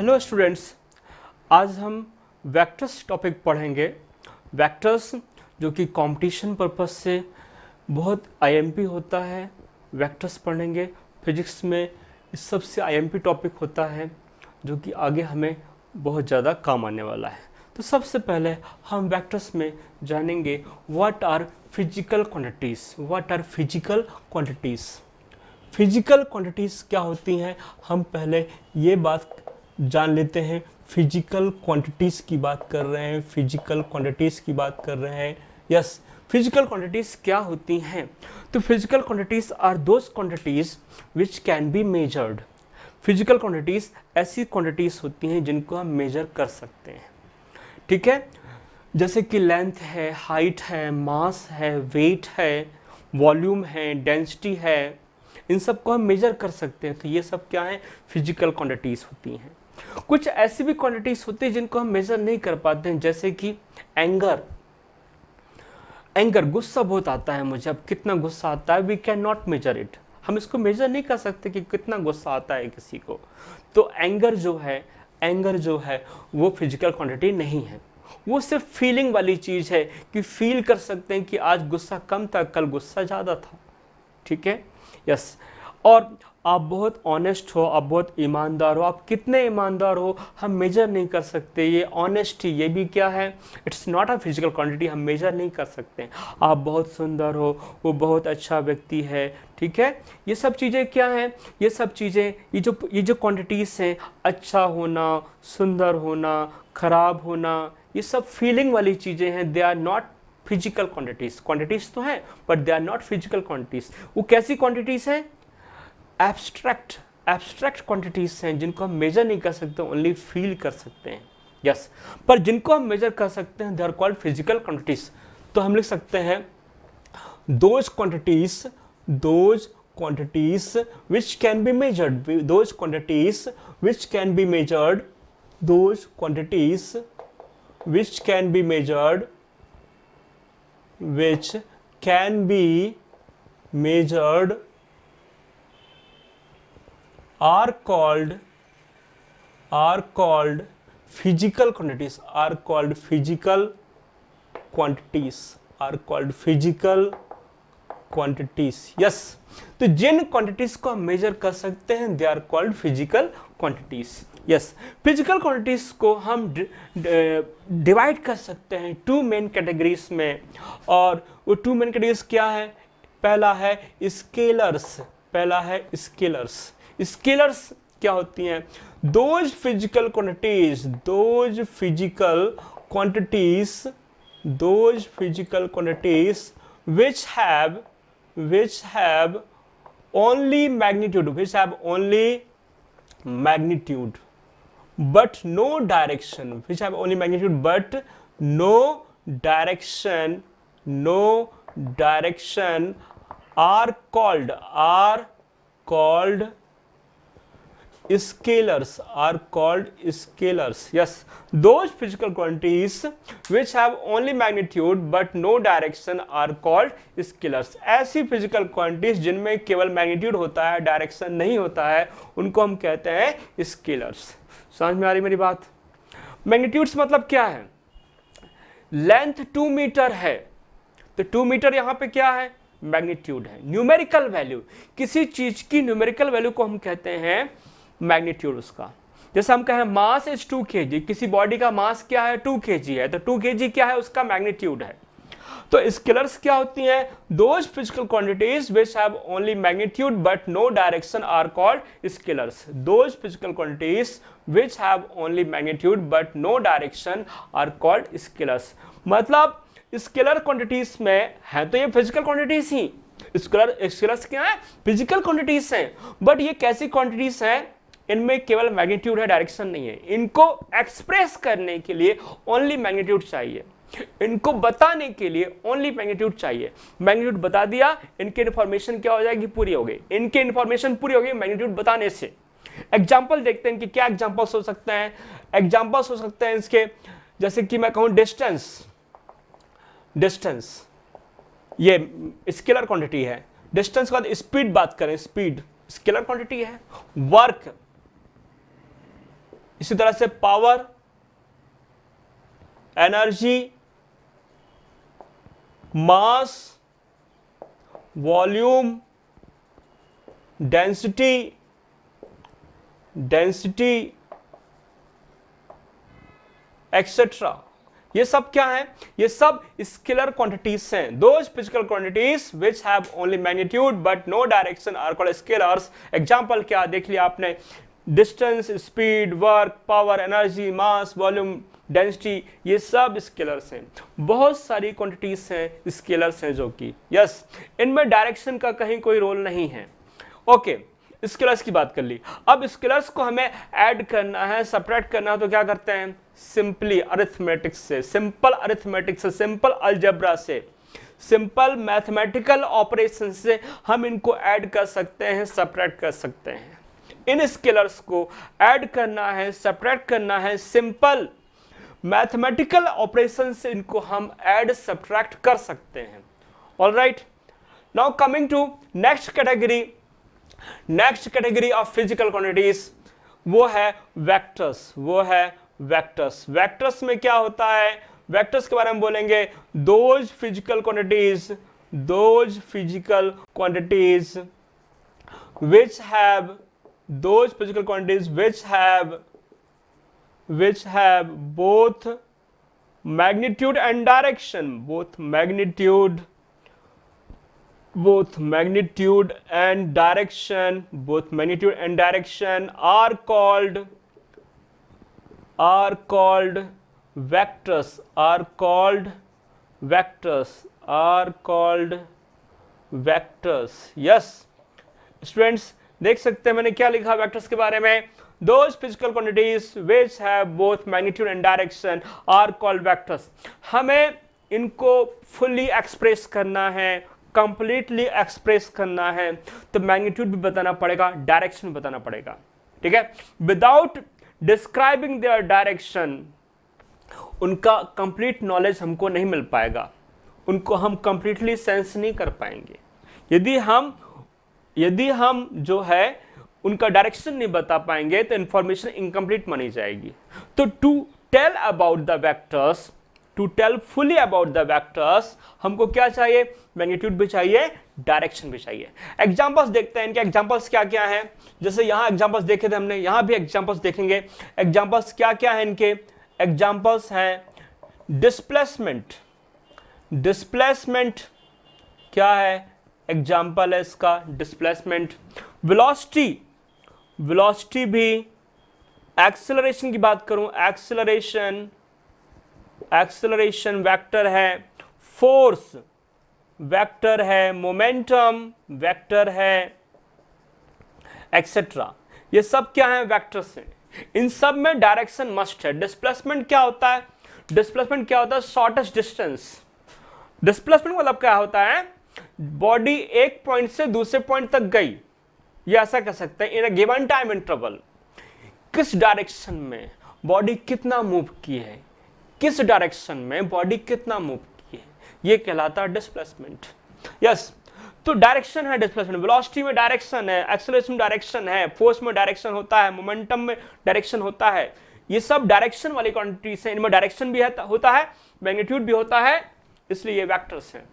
Hello students, आज हम vectors topic पढ़ेंगे। वेक्टर्स जो कि कंपटीशन पर्पस से बहुत आईएमपी होता है, वेक्टर्स पढ़ेंगे। फिजिक्स में इस सबसे आईएमपी टॉपिक होता है जो कि आगे हमें बहुत ज़्यादा काम आने वाला है। तो सबसे पहले हम वेक्टर्स में जानेंगे what are physical quantities. What are physical quantities? Physical quantities क्या होती हैं, हम पहले ये बात जान लेते हैं। फिजिकल क्वांटिटीज़ की बात कर रहे हैं, फिजिकल क्वांटिटीज़ की बात कर रहे हैं। यस, फिजिकल क्वांटिटीज़ क्या होती हैं? तो physical quantities are those quantities which can be measured. Physical quantities ऐसी क्वांटिटीज़ होती हैं जिनको हम मेजर कर सकते हैं, ठीक है। जैसे कि लेंथ है, हाइट है, मास है, वेट है, वॉल्यूम है, डेंसिटी है, इन सब को हम मेजर कर सकते हैं। तो ये सब क्या है? फिजिकल क्वांटिटीज़ होती हैं। कुछ ऐसी भी क्वांटिटीज़ होती हैं जिनको हम मेजर नहीं कर पाते हैं, जैसे कि एंगर। गुस्सा बहुत आता है मुझे, अब कितना गुस्सा आता है, we can not measure it. हम इसको मेजर नहीं कर सकते कि कितना गुस्सा आता है किसी को। तो एंगर जो है वो फिजिकल क्वांटिटी नहीं है, वो सिर्फ फीलिंग वाली चीज़ है कि फील कर सकते हैं कि आज गुस्सा कम था, कल गुस्सा ज़्यादा था, ठीक है। यस, और आप बहुत ऑनेस्ट हो, आप बहुत ईमानदार हो, आप कितने ईमानदार हो हम मेजर नहीं कर सकते। ये ऑनेस्टी, ये भी क्या है? It's not a physical quantity, हम मेजर नहीं कर सकते। आप बहुत सुंदर हो, वो बहुत अच्छा व्यक्ति है, ठीक है। ये सब चीज़ें क्या हैं? ये सब चीज़ें, ये जो क्वांटिटीज़ हैं, अच्छा होना, सुंदर होना, खराब होना, ये सब फीलिंग वाली चीज़ें हैं। They are not physical quantities तो हैं but they are not physical quantities. वो कैसी क्वांटिटीज़ हैं? एब्स्ट्रैक्ट क्वांटिटीज हैं जिनको हम मेजर नहीं कर सकते, ओनली फील कर सकते हैं। यस, पर जिनको हम मेजर कर सकते हैं they are called physical quantities. तो हम लिख सकते हैं those quantities which can be measured, those quantities which can be measured, those quantities which can be measured, which can be measured are called physical quantities, are called physical quantities। Yes, तो जिन quantities को हम measure कर सकते हैं they are called physical quantities. Yes, physical quantities को हम divide कर सकते हैं टू मेन कैटेगरीज में, और वो टू मेन कैटेगरीज क्या है? पहला है स्केलर्स। स्केलर्स क्या होती हैं? Those physical quantities which have only magnitude but no direction, are called scalars. Yes, those physical quantities which have only magnitude but no direction are called scalars. ऐसी physical quantities जिनमें केवल magnitude होता है, direction नहीं होता है, उनको हम कहते हैं स्केलर्स। समझ में आ रही मेरी बात? मैग्नीट्यूड्स मतलब क्या है? लेंथ 2 मीटर है तो 2 मीटर यहां पे क्या है? मैग्नीट्यूड है। न्यूमेरिकल वैल्यू, किसी चीज की न्यूमेरिकल वैल्यू को हम कहते हैं मैग्नीट्यूड उसका। जैसे हम कहें मास इज 2 kg, किसी बॉडी का मास क्या है? 2 kg है, तो 2 kg क्या है? उसका मैग्नीट्यूड है। तो स्केलर्स क्या होती हैं? Those physical quantities which have only magnitude but no direction are called scalars. Those physical quantities which have only magnitude but no direction are called scalars. मतलब स्केलर क्वांटिटीज में है तो ये फिजिकल क्वांटिटीज ही, scalars क्या है? Physical quantities हैं। But ये कैसी क्वांटिटीज हैं? इनमें केवल मैग्नीट्यूड है, डायरेक्शन नहीं है। इनको एक्सप्रेस करने के लिए ओनली मैग्नीट्यूड चाहिए, इनको बताने के लिए ओनली मैग्नीट्यूड चाहिए। मैग्नीट्यूड बता दिया, इनकी इन्फॉर्मेशन क्या हो जाएगी? पूरी हो गई। इनकी इन्फॉर्मेशन पूरी हो गई मैग्नीट्यूड बताने से। एग्जाम्पल देखते हैं कि क्या एग्जाम्पल्स हो सकते हैं। एग्जाम्पल्स हो सकते हैं इसके, जैसे कि मैं कहूं डिस्टेंस, ये स्केलर क्वांटिटी है। डिस्टेंस के बाद स्पीड बात करें, स्पीड स्केलर क्वांटिटी है। वर्क इसी तरह से power, energy, mass, volume, density, etcetera, ये सब क्या है? ये सब स्केलर क्वांटिटीज हैं। Those physical quantities which have only magnitude but no direction are called scalars. Example क्या देख लिया आपने? Distance, speed, work, power, energy, mass, volume, density, ये सब स्केलर्स हैं। बहुत सारी क्वांटिटीज हैं, स्केलर्स हैं जो कि यस, इनमें डायरेक्शन का कहीं कोई रोल नहीं है। ओके, स्केलर्स की बात कर ली। अब स्केलर्स को हमें ऐड करना है, सब्ट्रैक्ट करना है, तो क्या करते हैं? सिंपली अरिथमेटिक्स से, सिंपल अरिथमेटिक्स से, सिंपल अलजेब्रा से, सिंपल मैथमेटिकल ऑपरेशन से हम इनको ऐड कर सकते हैं, सब्ट्रैक्ट कर सकते हैं। इन स्केलर्स को ऐड करना है, सब्ट्रैक्ट करना है, सिंपल मैथमेटिकल ऑपरेशन से इनको हम ऐड सब्ट्रैक्ट कर सकते हैं। Alright, now coming to next category. Next category of physical quantities वो है वेक्टर्स, वो है वेक्टर्स। वेक्टर्स में क्या होता है? वेक्टर्स के बारे में बोलेंगे, those physical quantities which have both magnitude and direction, both magnitude and direction are called vectors, yes students, देख सकते हैं मैंने क्या लिखा वेक्टर्स के बारे में? Those physical quantities which have both magnitude and direction are called vectors। हमें इनको fully express करना है, completely express करना है, तो magnitude भी बताना पड़ेगा, direction भी बताना पड़ेगा, ठीक है? Without describing their direction, उनका complete knowledge हमको नहीं मिल पाएगा, उनको हम completely sense नहीं कर पाएंगे। यदि हम जो है उनका डायरेक्शन नहीं बता पाएंगे तो इंफॉर्मेशन इनकम्प्लीट मानी जाएगी। तो to tell fully about the vectors हमको क्या चाहिए? मैग्नीट्यूड भी चाहिए, डायरेक्शन भी चाहिए। एग्जांपल्स देखते हैं, इनके एग्जांपल्स क्या क्या हैं। जैसे यहां एग्जांपल्स देखे थे हमने, यहां भी एग्जांपल्स देखेंगे। एग्जांपल्स क्या क्या है इनके? एग्जांपल्स हैं डिस्प्लेसमेंट क्या है? एग्जांपल है इसका डिस्प्लेसमेंट। वेलोसिटी भी। एक्सेलरेशन की बात करूं, एक्सेलरेशन वेक्टर है। फोर्स वेक्टर है, मोमेंटम वेक्टर है, एक्सेट्रा। ये सब क्या है? वेक्टर्स हैं। इन सब में डायरेक्शन मस्ट है। डिस्प्लेसमेंट क्या होता है? Shortest distance. डिस्प्लेसमेंट मतलब क्या होता है? बॉडी एक पॉइंट से दूसरे पॉइंट तक गई, ये ऐसा कह सकते हैं इन अ गिवन टाइम इंटरवल। किस डायरेक्शन में बॉडी कितना मूव की है, किस डायरेक्शन में बॉडी कितना मूव की है, ये कहलाता है डिस्प्लेसमेंट। यस, तो डायरेक्शन है डिस्प्लेसमेंट। वेलोसिटी में डायरेक्शन है, एक्सेलरेशन डायरेक्शन है, फोर्स में डायरेक्शन होता है, मोमेंटम में डायरेक्शन होता है। ये सब डायरेक्शन वाली क्वांटिटीज हैं, इनमें डायरेक्शन भी होता है, मैग्नीट्यूड भी होता है, इसलिए ये वेक्टर्स हैं।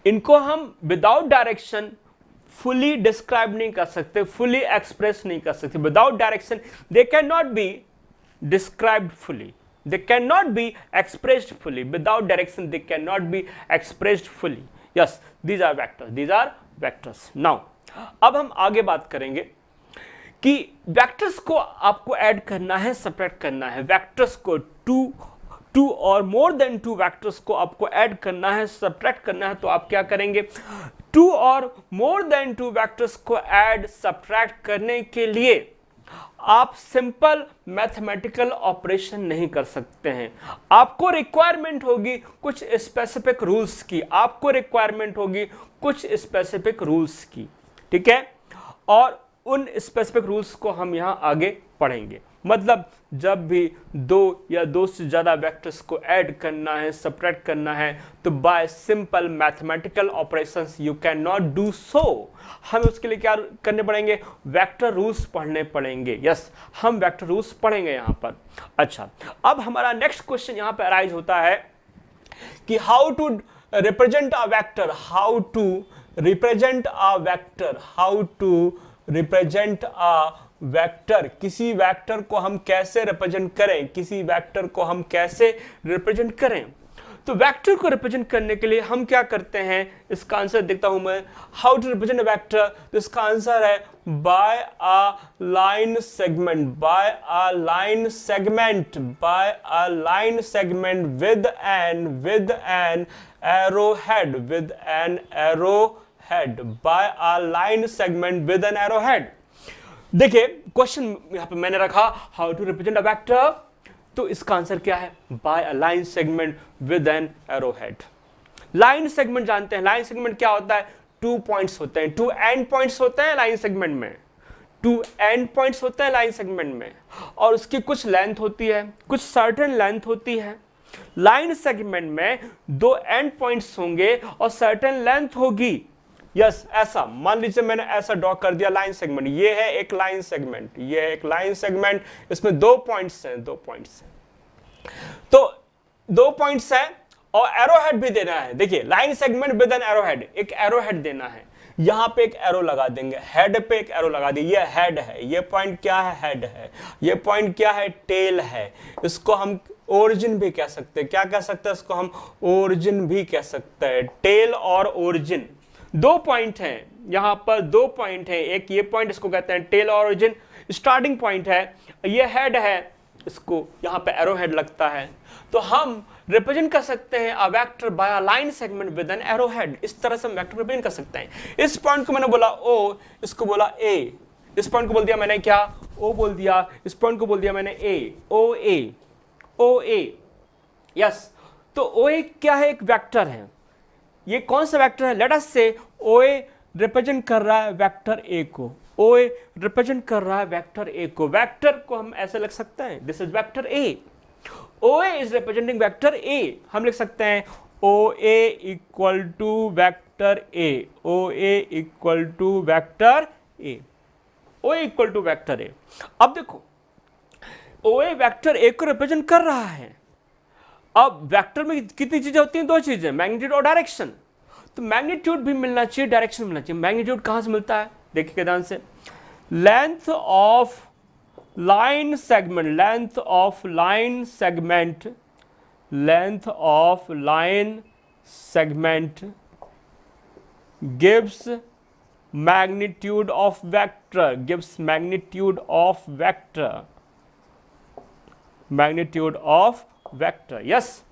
इनको हम विदाउट डायरेक्शन फुली डिस्क्राइब नहीं कर सकते, फुली एक्सप्रेस नहीं कर सकते। Without direction they can not be described fully, they can not be expressed fully. Without direction they can not be expressed fully. Yes, these are vectors. Now अब हम आगे बात करेंगे कि वेक्टर्स को आपको ऐड करना है, सब्ट्रैक्ट करना है। वेक्टर्स को टू और मोर देन टू वेक्टर्स को आपको ऐड करना है, सब्ट्रैक्ट करना है, तो आप क्या करेंगे? टू और मोर देन टू वेक्टर्स को ऐड सब्ट्रैक्ट करने के लिए आप सिंपल मैथमेटिकल ऑपरेशन नहीं कर सकते हैं। आपको रिक्वायरमेंट होगी कुछ स्पेसिफिक रूल्स की, ठीक है? और उन स्पेसिफिक रूल्स को हम यहां आगे पढ़ेंगे। मतलब जब भी दो या दो से ज़्यादा वेक्टर्स को ऐड करना है, सब्ट्रैक्ट करना है, तो bye simple mathematical operations you can not do so. हमें उसके लिए क्या करने पड़ेंगे? वेक्टर रूल्स पढ़ने पड़ेंगे। यस, हम वेक्टर रूल्स पढ़ेंगे यहाँ पर। अच्छा, अब हमारा नेक्स्ट क्वेश्चन यहाँ पर अराइज होता है कि how to represent a vector, how to represent a vector, how to represent a vector. किसी वेक्टर को हम कैसे रिप्रेजेंट करें, किसी वेक्टर को हम कैसे रिप्रेजेंट करें। तो वेक्टर को रिप्रेजेंट करने के लिए हम क्या करते हैं, इसका आंसर देखता हूं मैं। How to represent a vector, तो इसका आंसर है by a line segment, by a line segment, by a line segment with an arrow head, with an arrow head, by a line segment with an arrow head. देखिए question यहां पे मैंने रखा how to represent a vector, तो इसका answer क्या है? By a line segment with an arrow head. Line segment जानते हैं, लाइन सेगमेंट क्या होता है? 2 पॉइंट्स होते हैं, 2 एंड पॉइंट्स होते हैं लाइन सेगमेंट में, 2 एंड पॉइंट्स होते हैं लाइन सेगमेंट में, और उसकी कुछ लेंथ होती है, कुछ सर्टेन लेंथ होती है। लाइन सेगमेंट में 2 एंड पॉइंट्स होंगे और सर्टेन लेंथ होगी। यस, ऐसा मान लीजिए मैंने ऐसा ड्रॉ कर दिया लाइन सेगमेंट, ये है एक लाइन सेगमेंट, ये है एक लाइन सेगमेंट, इसमें 2 पॉइंट्स हैं, 2 पॉइंट्स हैं, तो 2 पॉइंट्स हैं और एरो हेड भी देना है। देखिए line segment with an arrow head, एक एरो हेड देना है, यहां पे एक एरो लगा देंगे, हेड पे एक एरो लगा दिए, ये हेड है, ये पॉइंट क्या है? हेड है, ये पॉइंट क्या है? टेल है। इसको हम ओरिजिन भी कह सकते हैं, क्या कह सकते हैं इसको? हम ओरिजिन भी कह सकते हैं, टेल और ओरिजिन। 2 पॉइंट हैं यहां पर, 2 पॉइंट हैं, एक ये पॉइंट, इसको कहते हैं टेल और ओरिजिन, स्टार्टिंग पॉइंट है, ये हेड है, इसको यहां पे एरो हेड लगता है। तो हम रिप्रेजेंट कर सकते हैं a vector by a line segment with an arrow head. इस तरह से हम वेक्टर रिप्रेजेंट कर सकते हैं। इस पॉइंट को मैंने बोला ओ, इसको बोला ए, इस पॉइंट को बोल दिया मैंने क्या? ओ बोल दिया, इस पॉइंट को बोल दिया मैंने ए, ओ ए, ओ ए। यस, तो ओ ए क्या है? एक वेक्टर है। ये कौन सा वेक्टर है? लेट अस से OA रिप्रेजेंट कर रहा है वेक्टर A को, OA रिप्रेजेंट कर रहा है वेक्टर A को। वेक्टर को हम ऐसे लिख सकते हैं, this is vector A, OA is representing vector A। हम लिख सकते हैं OA equal to vector A, OA equal to vector A, OA equal to vector A। अब देखो OA वेक्टर A को रिप्रेजेंट कर रहा है। अब वेक्टर में कितनी चीजें होती हैं? 2 चीजें, मैग्नीट्यूड और डायरेक्शन। तो मैग्नीट्यूड भी मिलना चाहिए, डायरेक्शन मिलना चाहिए। मैग्नीट्यूड कहां से मिलता है? देखिए ध्यान से, length of line segment, length of line segment, length of line segment gives magnitude of vector, gives magnitude of vector, magnitude of vector. Yes,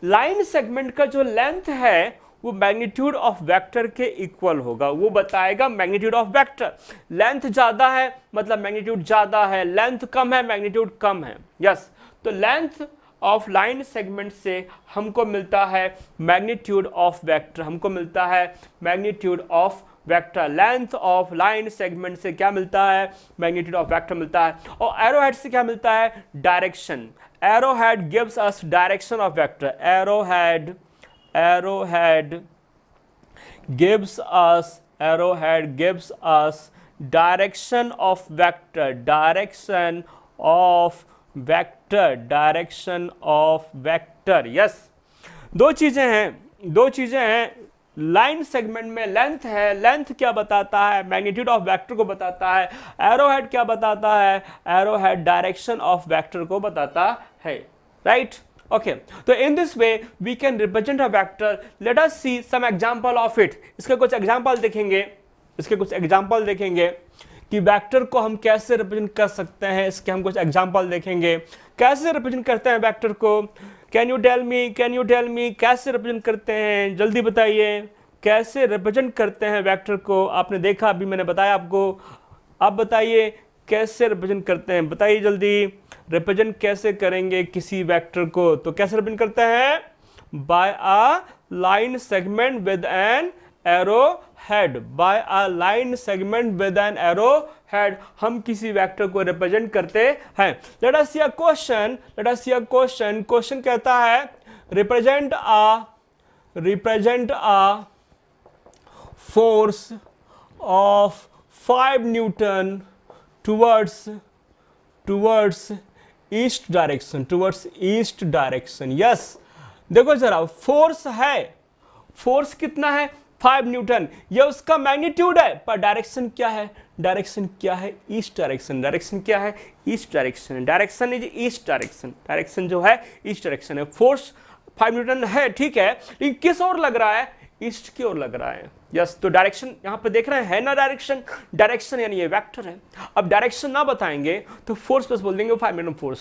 line segment का जो लेंथ है वो मैग्नीट्यूड ऑफ वेक्टर के इक्वल होगा, वो बताएगा magnitude of vector. Length ज्यादा है मतलब मैग्नीट्यूड ज्यादा है, लेंथ कम है मैग्नीट्यूड कम है। यस, तो लेंथ ऑफ लाइन सेगमेंट से हमको मिलता है मैग्नीट्यूड ऑफ वेक्टर, हमको मिलता है magnitude of vector. Length of line segment से क्या मिलता है? मैग्नीट्यूड ऑफ वेक्टर मिलता है। और एरो हेड से क्या मिलता है? Direction. Arrowhead gives us direction of vector. Arrowhead gives us direction of vector, direction of vector. Yes, 2 चीजें हैं। लाइन सेगमेंट में लेंथ है, लेंथ क्या बताता है? मैग्नीट्यूड ऑफ वेक्टर को बताता है। एरोहेड क्या बताता है? एरोहेड डायरेक्शन ऑफ वेक्टर को बताता है। Right, okay. तो in this way we can represent a vector. Let us see some example of it. इसके कुछ एग्जांपल देखेंगे, कि वेक्टर को हम कैसे रिप्रेजेंट कर सकते हैं। इसके हम कुछ एग्जांपल देखेंगे, कैसे रिप्रेजेंट करते हैं वेक्टर को। कैन यू टेल मी कैसे रिप्रेजेंट करते हैं? जल्दी बताइए, कैसे रिप्रेजेंट करते हैं वेक्टर को? आपने देखा, अभी मैंने बताया आपको। आप बताइए कैसे रिप्रेजेंट करते हैं, बताइए जल्दी। रिप्रेजेंट कैसे करेंगे किसी वेक्टर को? तो कैसे रिप्रेजेंट करते हैं? By a line segment with an arrow head, by a line segment with an arrow head, हम किसी वेक्टर को रिप्रेजेंट करते हैं। Let us see a question, question कहता है represent a force of 5 Newton towards east direction. Yes, देखो जरा, force है, फोर्स कितना है 5 न्यूटन, ये उसका मैग्नीट्यूड है, पर डायरेक्शन क्या है, ईस्ट डायरेक्शन। डायरेक्शन क्या है, east direction. Direction is east direction, direction जो है ईस्ट डायरेक्शन है। फोर्स 5 न्यूटन है, ठीक है, लेकिन किस ओर लग रहा है, ईस्ट की ओर लग रहा है। यस, तो डायरेक्शन यहां पे देख रहे हैं ना, डायरेक्शन यानी ये वेक्टर है। अब डायरेक्शन ना बताएंगे तो फोर्स बस बोल देंगे 5 न्यूटन फोर्स।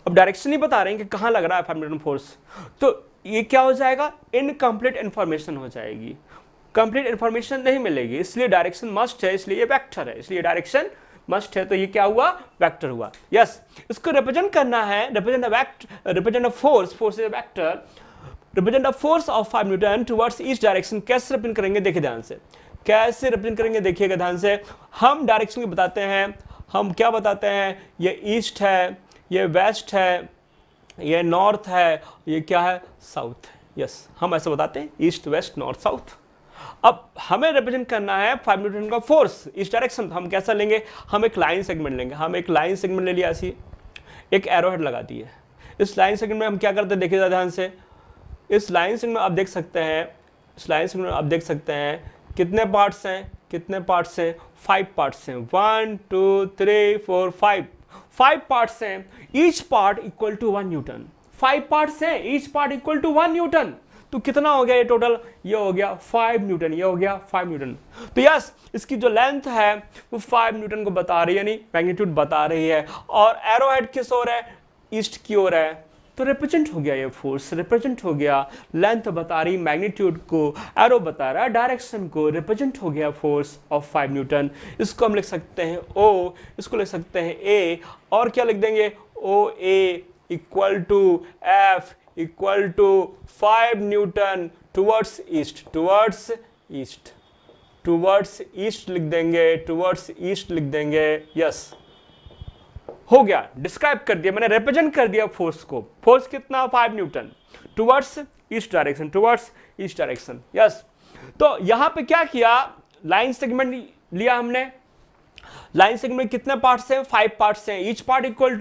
अब डायरेक्शन नहीं बता रहे हैं कि कहां लग रहा है 5 न्यूटन फोर्स, तो ये क्या हो जाएगा, इनकम्प्लीट इंफॉर्मेशन हो जाएगी, कंप्लीट इंफॉर्मेशन नहीं मिलेगी। इसलिए डायरेक्शन मस्ट है, इसलिए ये वेक्टर है, इसलिए डायरेक्शन मस्ट है, तो ये क्या हुआ, वेक्टर हुआ। यस, इसको रिप्रेजेंट करना है, represent a force is a vector, represent a force of 5 newton towards east direction. कैसे रिप्रेजेंट करेंगे, देखिए ध्यान से, कैसे रिप्रेजेंट करेंगे, देखिएगा ध्यान से। हम डायरेक्शन को बताते हैं, हम क्या बताते हैं, ये ईस्ट है, ये वेस्ट है, ये नॉर्थ है, ये क्या है, साउथ है। यस, हम ऐसे बताते हैं, ईस्ट वेस्ट नॉर्थ साउथ। अब हमें रिप्रेजेंट करना है 5 न्यूटन का फोर्स ईस्ट डायरेक्शन, हम कैसा लेंगे, हम एक लाइन सेगमेंट लेंगे। हम एक लाइन सेगमेंट ले लिया, ऐसी एक एरो हेड लगा दी है। इस लाइन सेगमेंट में हम क्या करते हैं, देखिए ध्यान से, इस लाइन सेगमेंट में आप देख सकते हैं, इस लाइन सेगमेंट में आप देख सकते हैं कितने पार्ट्स हैं, 5 पार्ट्स हैं, 1 2 3 4 5 पार्ट्स हैं। Each part equal to 1 newton. 5 parts हैं, each part equal to 1 newton. तो कितना हो गया ये टोटल, ये हो गया 5 न्यूटन, ये हो गया 5 न्यूटन। तो यस, इसकी जो लेंथ है वो 5 न्यूटन को बता रही है, यानी मैग्नीट्यूड बता रही है। और एरो हेड किस ओर है, ईस्ट की ओर है, तो रिप्रेजेंट हो गया ये फोर्स, रिप्रेजेंट हो गया। लेंथ बता रही मैग्नीट्यूड को, एरो बता रहा है डायरेक्शन को, रिप्रेजेंट हो गया फोर्स ऑफ 5 न्यूटन। इसको हम लिख सकते हैं O, इसको लिख सकते हैं A, और क्या लिख देंगे, OA equal to F equal to 5 newton towards east लिख देंगे, यस, हो गया, डिस्क्राइब कर दिया मैंने, रिप्रेजेंट कर दिया फोर्स को। फोर्स कितना, 5 newton towards east direction, yes. तो यहां पे क्या किया, लाइन सेगमेंट लिया हमने। लाइन सेगमेंट कितने पार्ट्स हैं, 5 पार्ट्स हैं। Each part equal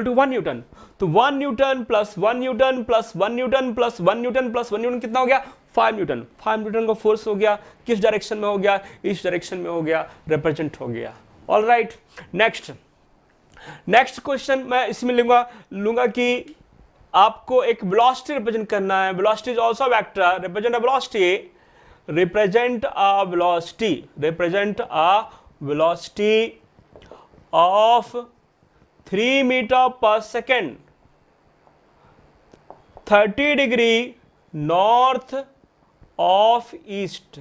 to 1 newton. तो 1 newton plus 1 newton plus 1 newton plus 1 newton plus 1 newton कितना हो गया, 5 न्यूटन। 5 न्यूटन का फोर्स हो गया, किस डायरेक्शन में हो गया, ईस्ट डायरेक्शन में हो गया, रिप्रेजेंट हो गया। ऑल राइट, नेक्स्ट क्वेश्चन मैं इसमें लूंगा कि आपको एक वेलोसिटी रिप्रेजेंट करना है। Velocity is also vector, represent a velocity of 3 metre per second 30 degree north of east.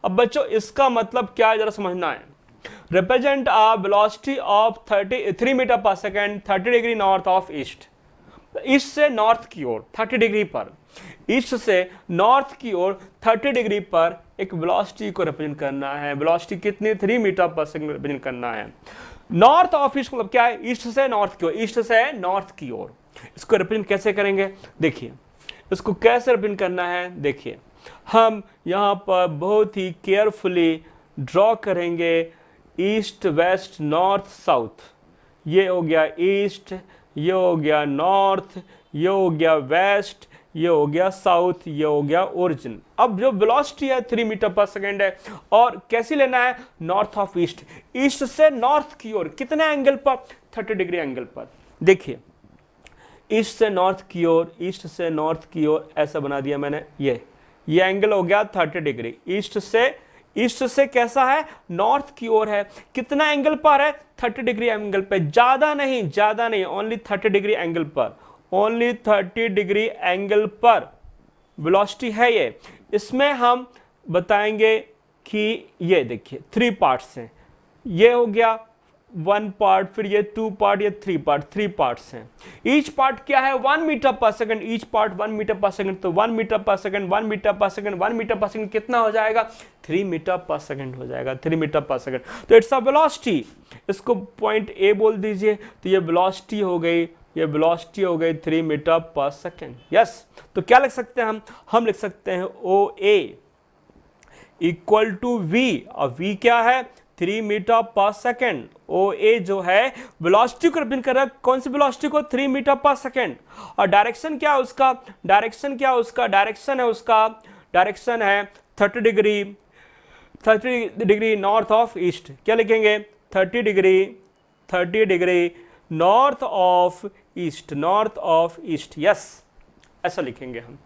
अब बच्चों इसका मतलब क्या है, जरा समझना है। Represent a velocity of 3 metre per second 30 degree north of east. East से नॉर्थ की ओर 30 डिग्री पर, ईस्ट से नॉर्थ की ओर 30 डिग्री पर एक वेलोसिटी को रिप्रेजेंट करना है। वेलोसिटी कितनी, 3 मीटर पर सेकेंड रिप्रेजेंट करना है। नॉर्थ ऑफ ईस्ट मतलब क्या है, ईस्ट से नॉर्थ की ओर। इसको रिप्रेजेंट कैसे करेंगे, देखिए इसको कैसे रिप्रेजेंट करना है। देखिए हम यहां पर बहुत ही केयरफुली ड्रॉ करेंगे, ईस्ट वेस्ट नॉर्थ साउथ। ये हो गया ईस्ट, ये हो गया नॉर्थ, ये हो गया वेस्ट, ये हो गया साउथ, ये हो गया ओरिजिन। अब जो वेलोसिटी है 3 मीटर पर सेकेंड है, और कैसे लेना है, नॉर्थ ऑफ ईस्ट। ईस्ट से नॉर्थ की ओर कितने एंगल पर, 30 डिग्री एंगल पर। देखिए ईस्ट से नॉर्थ की ओर ऐसा बना दिया मैंने, ये एंगल हो गया 30 डिग्री। ईस्ट से कैसा है, नॉर्थ की ओर है, कितना एंगल पर है, 30 डिग्री एंगल पे, ज्यादा नहीं, ओनली 30 डिग्री एंगल पर वेलोसिटी है ये। इसमें हम बताएंगे कि ये देखिए 3 पार्ट्स हैं। ये हो गया 1 पार्ट, फिर ये 2 पार्ट, ये 3 पार्ट, 3 पार्ट्स हैं। ईच पार्ट क्या है 1 मीटर पर सेकंड, ईच पार्ट 1 मीटर पर सेकंड, तो 1 मीटर पर सेकंड, 1 मीटर पर सेकंड, 1 मीटर पर सेकंड कितना हो जाएगा 3 मीटर पर सेकंड हो जाएगा, 3 मीटर पर सेकंड। तो इट्स अ वेलोसिटी, इसको पॉइंट ए बोल दीजिए, तो ये वेलोसिटी हो गई, ये वेलोसिटी हो गई 3 मीटर पर सेकंड। यस, तो क्या लिख सकते हैं हम लिख सकते हैं ओ ए इक्वल टू वी, और वी क्या है 3 मीटर पर सेकेंड। ओ ए जो है वेलोसिटी को रिप्रेजेंट कर रहा है, कौन सी वेलोसिटी को 3 मीटर पर सेकेंड। और डायरेक्शन क्या है उसका, डायरेक्शन क्या है उसका, डायरेक्शन है उसका, डायरेक्शन है 30 degree, 30 degree north of east. क्या लिखेंगे 30 degree, 30 degree north of east, north of east. Yes, ऐसा लिखेंगे हम।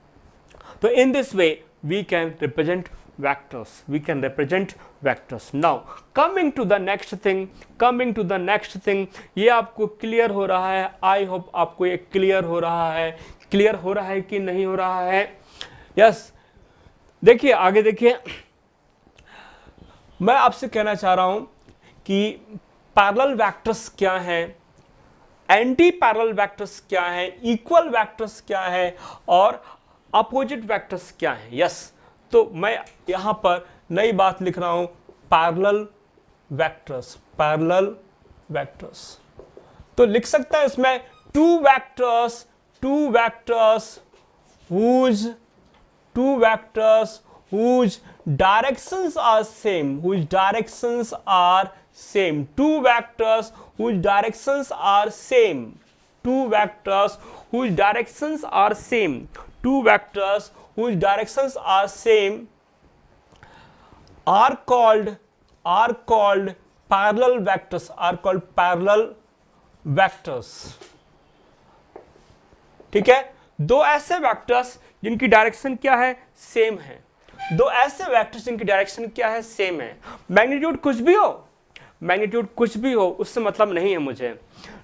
तो in this way we can represent vectors, we can represent vectors. Now coming to the next thing, ये आपको clear हो रहा है, आई होप आपको ये क्लियर हो रहा है कि नहीं हो रहा है। यस, देखिए आगे देखिए, मैं आपसे कहना चाह रहा हूं कि पैरेलल वेक्टर्स क्या है, एंटी पैरेलल वेक्टर्स क्या है, इक्वल वेक्टर्स क्या है और अपोजिट वेक्टर्स क्या है। यस, तो मैं यहां पर नई बात लिख रहा हूं, पैरेलल वेक्टर्स, पैरेलल वेक्टर्स। तो लिख सकता है इसमें two vectors whose directions are same, whose directions are same, two vectors whose directions are same, two vectors whose directions are same, two vectors whose directions are same are called parallel vectors, are called parallel vectors। ठीक है, दो ऐसे vectors जिनकी direction क्या है same है, दो ऐसे वेक्टर्स जिनकी डायरेक्शन क्या है सेम है। मैग्नीट्यूड कुछ भी हो उससे मतलब नहीं है मुझे,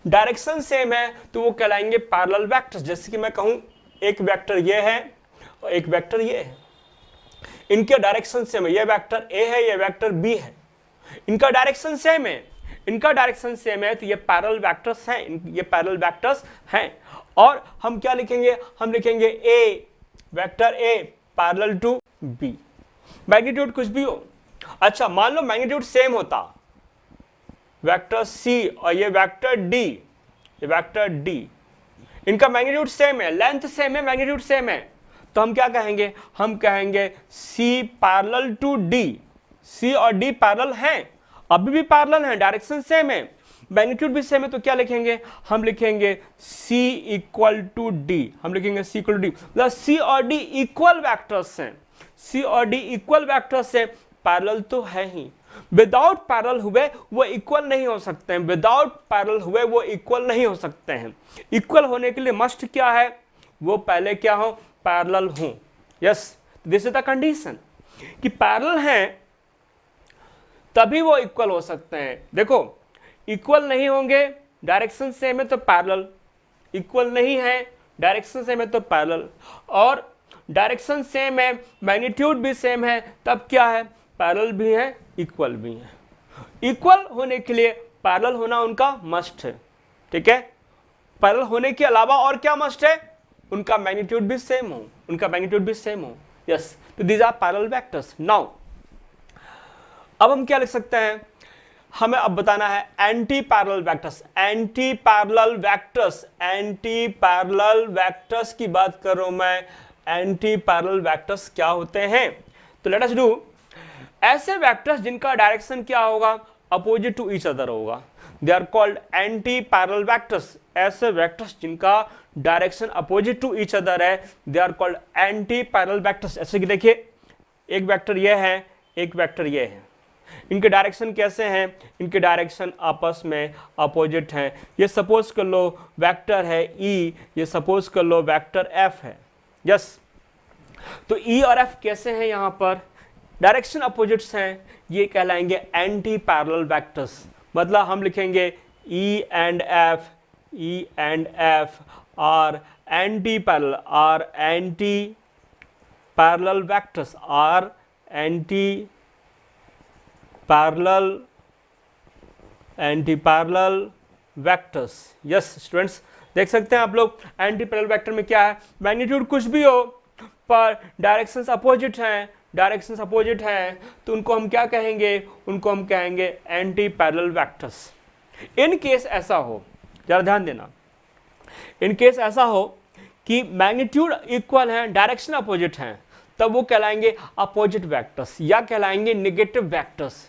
डायरेक्शन सेम है तो वो कहलाएंगे पैरेलल वेक्टर्स। जैसे कि मैं कहूं एक वेक्टर ये है और एक वेक्टर ये है, इनके डायरेक्शन सेम है, ये वेक्टर ए है, ये वेक्टर बी है, इनका डायरेक्शन सेम है, तो ये पैरेलल वेक्टर्स हैं, ये पैरेलल वेक्टर्स हैं। और हम क्या लिखेंगे, हम लिखेंगे A, vector A parallel to B. Magnitude कुछ भी हो, अच्छा मान लो मैग्नीट्यूड सेम होता, वेक्टर सी और ये वेक्टर डी, इनका मैग्नीट्यूड सेम है, लेंथ सेम है, मैग्नीट्यूड सेम है, तो हम क्या कहेंगे, हम कहेंगे C parallel to D, C और D पैरेलल हैं, अभी भी पैरेलल हैं, डायरेक्शन सेम है, मैग्नीट्यूड भी सेम है, तो क्या लिखेंगे, हम लिखेंगे C इक्वल टू D, हम लिखेंगे C इक्वल टू D, मतलब C और D इक्वल वेक्टर्स हैं, C और D इक्वल वेक्टर्स हैं, पैरेलल तो है ही, विदाउट पैरेलल हुए वो इक्वल नहीं हो सकते हैं, विदाउट पैरेलल हुए वो इक्वल नहीं हो सकते हैं। इक्वल होने के लिए मस्ट क्या है, वो पहले क्या हो, पैरेलल हो। Yes, this is the condition कि पैरेलल हैं तभी वो इक्वल हो सकते हैं। देखो इक्वल नहीं होंगे, डायरेक्शन सेम है तो पैरेलल, इक्वल नहीं है, डायरेक्शन सेम है तो पैरेलल, और डायरेक्शन सेम है, मैग्नीट्यूड भी सेम है, तब क्या है, पैरेलल भी है, इक्वल भी है। इक्वल होने के लिए पैरेलल होना उनका मस्ट है, ठीक है। पैरेलल होने के अलावा और क्या मस्ट है, उनका मैग्नीट्यूड भी सेम हो, यस, तो these are parallel vectors. Now अब हम क्या लिख सकते हैं, हमें अब बताना है एंटी पैरेलल वेक्टर्स की बात कर रहा हूं मैं। एंटी पैरेलल वेक्टर्स क्या होते हैं, तो लेट अस डू, ऐसे वेक्टर्स जिनका डायरेक्शन क्या होगा, अपोजिट टू ईच अदर होगा, they are called anti parallel vectors. ऐसे वेक्टर्स जिनका direction opposite to each other है, they are called anti parallel vectors. ऐसे कि देखिए एक वेक्टर ये है, एक वेक्टर ये है, इनके डायरेक्शन कैसे हैं, इनके डायरेक्शन आपस में अपोजिट हैं। ये सपोज कर लो वेक्टर है ई, ये सपोज कर लो वेक्टर एफ है, यस, तो ई और एफ कैसे हैं, यहां पर डायरेक्शन अपोजिट्स हैं, ये कहलाएंगे एंटी पैरेलल वेक्टर्स। मतलब हम लिखेंगे e and f are anti parallel vectors, are anti parallel anti parallel vectors. Yes students, देख सकते हैं आप लोग एंटी पैरेलल वेक्टर में क्या है, मैग्नीट्यूड कुछ भी हो पर डायरेक्शंस अपोजिट हैं, डायरेक्शंस अपोजिट हैं, तो उनको हम क्या कहेंगे, उनको हम कहेंगे anti parallel vectors. In case ऐसा हो, जरा ध्यान देना, इन केस ऐसा हो कि मैग्नीट्यूड इक्वल है, डायरेक्शन अपोजिट हैं, तब वो कहलाएंगे अपोजिट वेक्टर्स या कहलाएंगे नेगेटिव वेक्टर्स।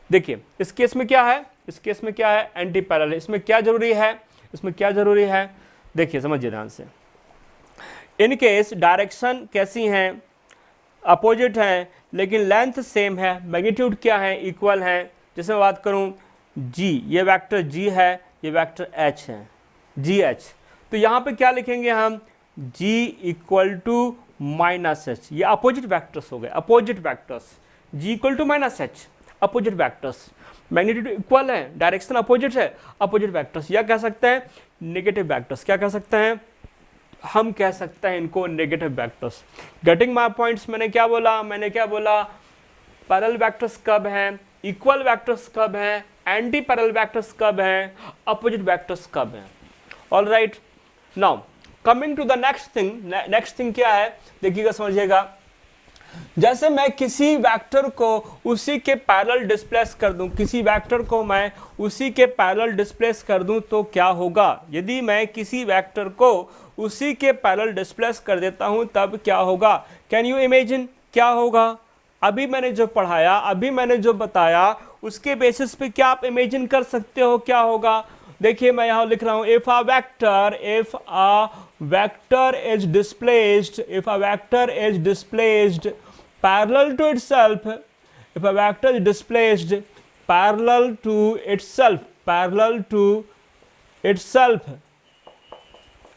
देखिए इस केस में क्या है, इस केस में क्या है, एंटी पैरेलल। इसमें क्या जरूरी है, इसमें क्या जरूरी है, देखिए समझिए ध्यान से। इन केस डायरेक्शन कैसी हैं, अपोजिट हैं, लेकिन लेंथ सेम है, मैग्नीट्यूड क्या है, इक्वल है। जैसे मैं बात करूं g, ये वेक्टर g है, ये वेक्टर h है, जी एच, तो यहाँ पे क्या लिखेंगे हम, g equal to minus h, ये अपोजिट वेक्टर्स हो गए, opposite vectors, g equal to minus h, opposite vectors, magnitude equal है, डायरेक्शन अपोजिट है, अपोजिट वेक्टर्स, या कह सकते हैं नेगेटिव वेक्टर्स। क्या कह सकते हैं, हम कह सकते हैं इनको negative vectors. Getting my points, मैंने क्या बोला, मैंने क्या बोला, पैरेलल वेक्टर्स कब हैं, इक्वल वेक्टर्स कब हैं, एंटी पैरेलल वेक्टर्स कब हैं, अपोजिट वेक्टर्स कब हैं। All right, now coming to the next thing. Next thing क्या है, देखिएगा समझिएगा। जैसे मैं किसी वेक्टर को उसी के पैरेलल डिस्प्लेस कर दूं, किसी वेक्टर को मैं उसी के पैरेलल डिस्प्लेस कर दूं तो क्या होगा, यदि मैं किसी वेक्टर को उसी के पैरेलल डिस्प्लेस कर देता हूं तब क्या होगा, कैन यू इमेजिन क्या होगा। अभी मैंने जो पढ़ाया, अभी मैंने जो बताया, उसके बेसिस पे क्या आप इमेजिन कर सकते हो क्या होगा। देखिए मैं यहां लिख रहा हूं, if a vector is displaced, if a vector is displaced parallel to itself, if a vector is displaced parallel to itself, parallel to itself,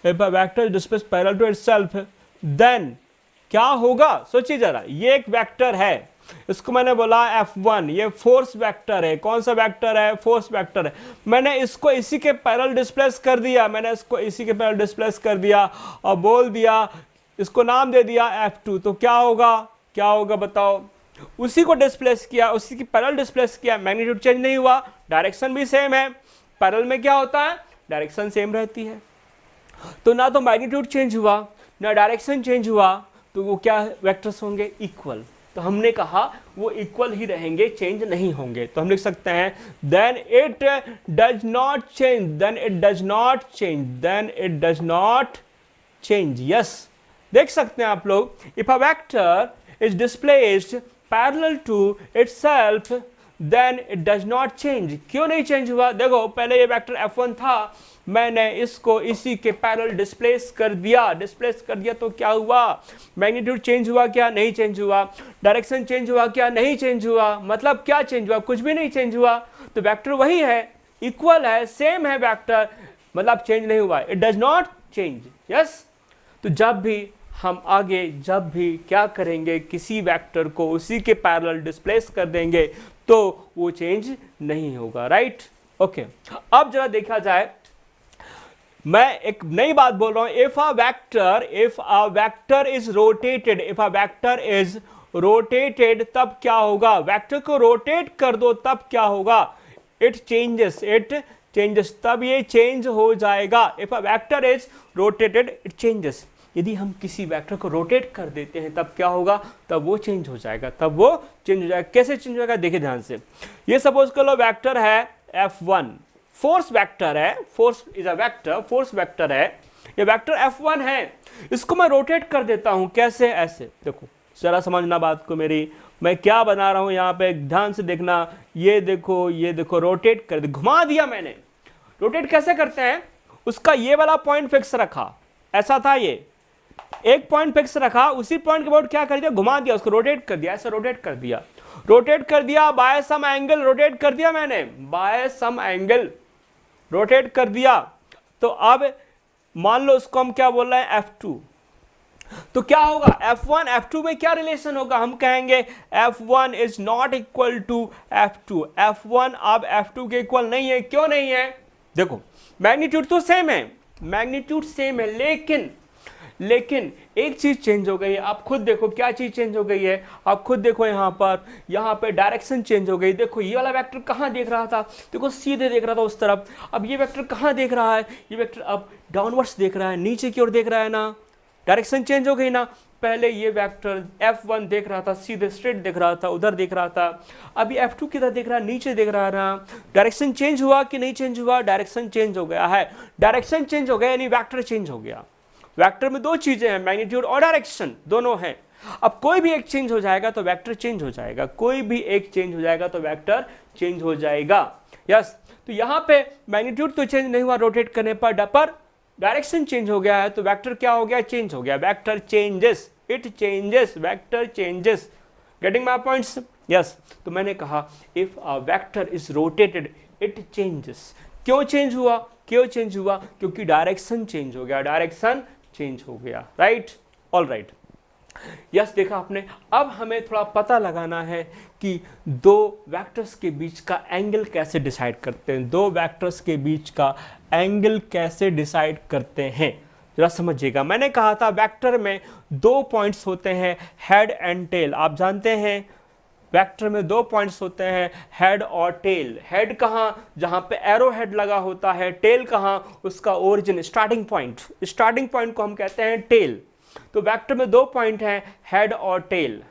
if a vector is displaced parallel to itself, then क्या होगा, सोचिए जरा। ये एक vector है, इसको मैंने बोला F1, ये फोर्स वेक्टर है। कौन सा वेक्टर है, फोर्स वेक्टर है। मैंने इसको इसी के पैरेलल डिस्प्लेस कर दिया, मैंने इसको इसी के पैरेलल डिस्प्लेस कर दिया और बोल दिया, इसको नाम दे दिया F2, तो क्या होगा, क्या होगा बताओ। उसी को डिस्प्लेस किया, उसी की पैरेलल डिस्प्लेस किया, मैग्नीट्यूड चेंज नहीं हुआ, डायरेक्शन भी सेम है। पैरेलल में क्या होता है, डायरेक्शन सेम रहती है, तो ना तो मैग्नीट्यूड चेंज हुआ ना डायरेक्शन चेंज हुआ, तो वो क्या वेक्टर्स होंगे, इक्वल। तो हमने कहा वो इक्वल ही रहेंगे, चेंज नहीं होंगे। तो हम लिख सकते हैं then it does not change, then it does not change, then it does not change. Yes, देख सकते हैं आप लोग, if a vector is displaced parallel to itself then it does not change। क्यों नहीं चेंज हुआ, देखो पहले ये वेक्टर F1 था, मैंने इसको इसी के पैरेलल डिस्प्लेस कर दिया, डिस्प्लेस कर दिया, तो क्या हुआ, मैग्नीट्यूड चेंज हुआ क्या, नहीं चेंज हुआ। डायरेक्शन चेंज हुआ क्या, नहीं चेंज हुआ। मतलब क्या चेंज हुआ, कुछ भी नहीं चेंज हुआ। तो वेक्टर वही है, इक्वल है, सेम है वेक्टर, मतलब चेंज नहीं हुआ, it does not change. Yes, तो जब भी हम आगे जब भी क्या करेंगे, किसी वेक्टर को उसी के पैरेलल डिस्प्लेस कर देंगे तो वो चेंज नहीं होगा, राइट। ओके, अब जरा देखा जाए, मैं एक नई बात बोल रहा हूं। If a vector is rotated, if a vector is rotated, तब क्या होगा, वेक्टर को रोटेट कर दो तब क्या होगा, इट चेंजेस, तब ये चेंज हो जाएगा। If a vector is rotated it changes. यदि हम किसी वेक्टर को रोटेट कर देते हैं तब क्या होगा, तब वो चेंज हो जाएगा, तब वो चेंज हो जाएगा। कैसे चेंज हो जाएगा, देखिए ध्यान से। ये सपोज कर लो वेक्टर है F1, फोर्स वेक्टर है, force is a vector, force vector है, ये वेक्टर F1 है, इसको मैं रोटेट कर देता हूं। कैसे, ऐसे देखो, जरा समझना बात को मेरी, मैं क्या बना रहा हूं यहाँ पे, ध्यान से देखना। ये देखो रोटेट कर दे, घुमा दिया मैंने। रोटेट कैसे करते हैं, उसका ये वाला पॉइंट फिक्स रखा, ऐसा था, ये एक पॉइंट फिक्स रखा, उसी पॉइंट के बाद क्या कर दिया, घुमा दिया, उसको रोटेट कर दिया, ऐसे रोटेट कर दिया, रोटेट कर दिया बाय सम एंगल, रोटेट कर दिया मैंने बाय सम एंगल, रोटेट कर दिया। तो अब मान लो उसको हम क्या बोल रहे हैं, F2, तो क्या होगा, F1 F2 में क्या रिलेशन होगा, हम कहेंगे F1 is not equal to F2। F1 अब F2 के इक्वल नहीं है। क्यों नहीं है, देखो मैग्नीट्यूड तो सेम है, मैग्नीट्यूड सेम है, लेकिन लेकिन एक चीज चेंज हो गई है। आप खुद देखो क्या चीज चेंज हो गई है, आप खुद देखो यहाँ पे डायरेक्शन चेंज हो गई। देखो ये वाला वेक्टर कहाँ देख रहा था, देखो सीधे देख रहा था उस तरफ, अब ये वेक्टर कहाँ देख रहा है, ये वेक्टर अब डाउनवर्ड्स देख रहा है, नीचे की ओर देख रहा है ना, डायरेक्शन चेंज हो गई ना। पहले ये वेक्टर F1 देख रहा था, सीधे स्ट्रेट देख रहा था, उधर देख रहा था, अभी F2 किधर देख रहा है, नीचे देख रहा है ना। डायरेक्शन चेंज हुआ कि नहीं चेंज हुआ, डायरेक्शन चेंज हो गया है। डायरेक्शन चेंज हो गया यानी वेक्टर चेंज हो गया। वेक्टर में दो चीजें हैं, मैग्नीट्यूड और डायरेक्शन, दोनों हैं। अब कोई भी एक चेंज हो जाएगा तो वेक्टर चेंज हो जाएगा, कोई भी एक चेंज हो जाएगा तो वेक्टर चेंज हो जाएगा। यस, तो यहाँ पे मैग्नीट्यूड तो चेंज नहीं हुआ रोटेट करने पर डायरेक्शन चेंज हो गया है, तो वेक्टर क्या हो गया, चेंज हो गया। Vector changes, it changes, vector changes. Getting my points? Yes, तो मैंने कहा if a vector is rotated it changes. क्यों चेंज हुआ, क्यों चेंज हुआ, क्योंकि डायरेक्शन चेंज हो गया, डायरेक्शन चेंज हो गया। Right, all right. यस, देखा आपने। अब हमें थोड़ा पता लगाना है कि दो वेक्टर्स के बीच का एंगल कैसे डिसाइड करते हैं, दो वेक्टर्स के बीच का एंगल कैसे डिसाइड करते हैं, जरा समझिएगा। मैंने कहा था वेक्टर में दो पॉइंट्स होते हैं, हेड एंड टेल। आप जानते हैं वेक्टर में दो पॉइंट्स होते हैं, हेड और टेल। हेड कहाँ, जहां पे एरो हेड लगा होता है, टेल कहाँ, उसका origin, starting point, starting point को हम कहते हैं टेल। तो वेक्टर में दो पॉइंट हैं, हेड और टेल।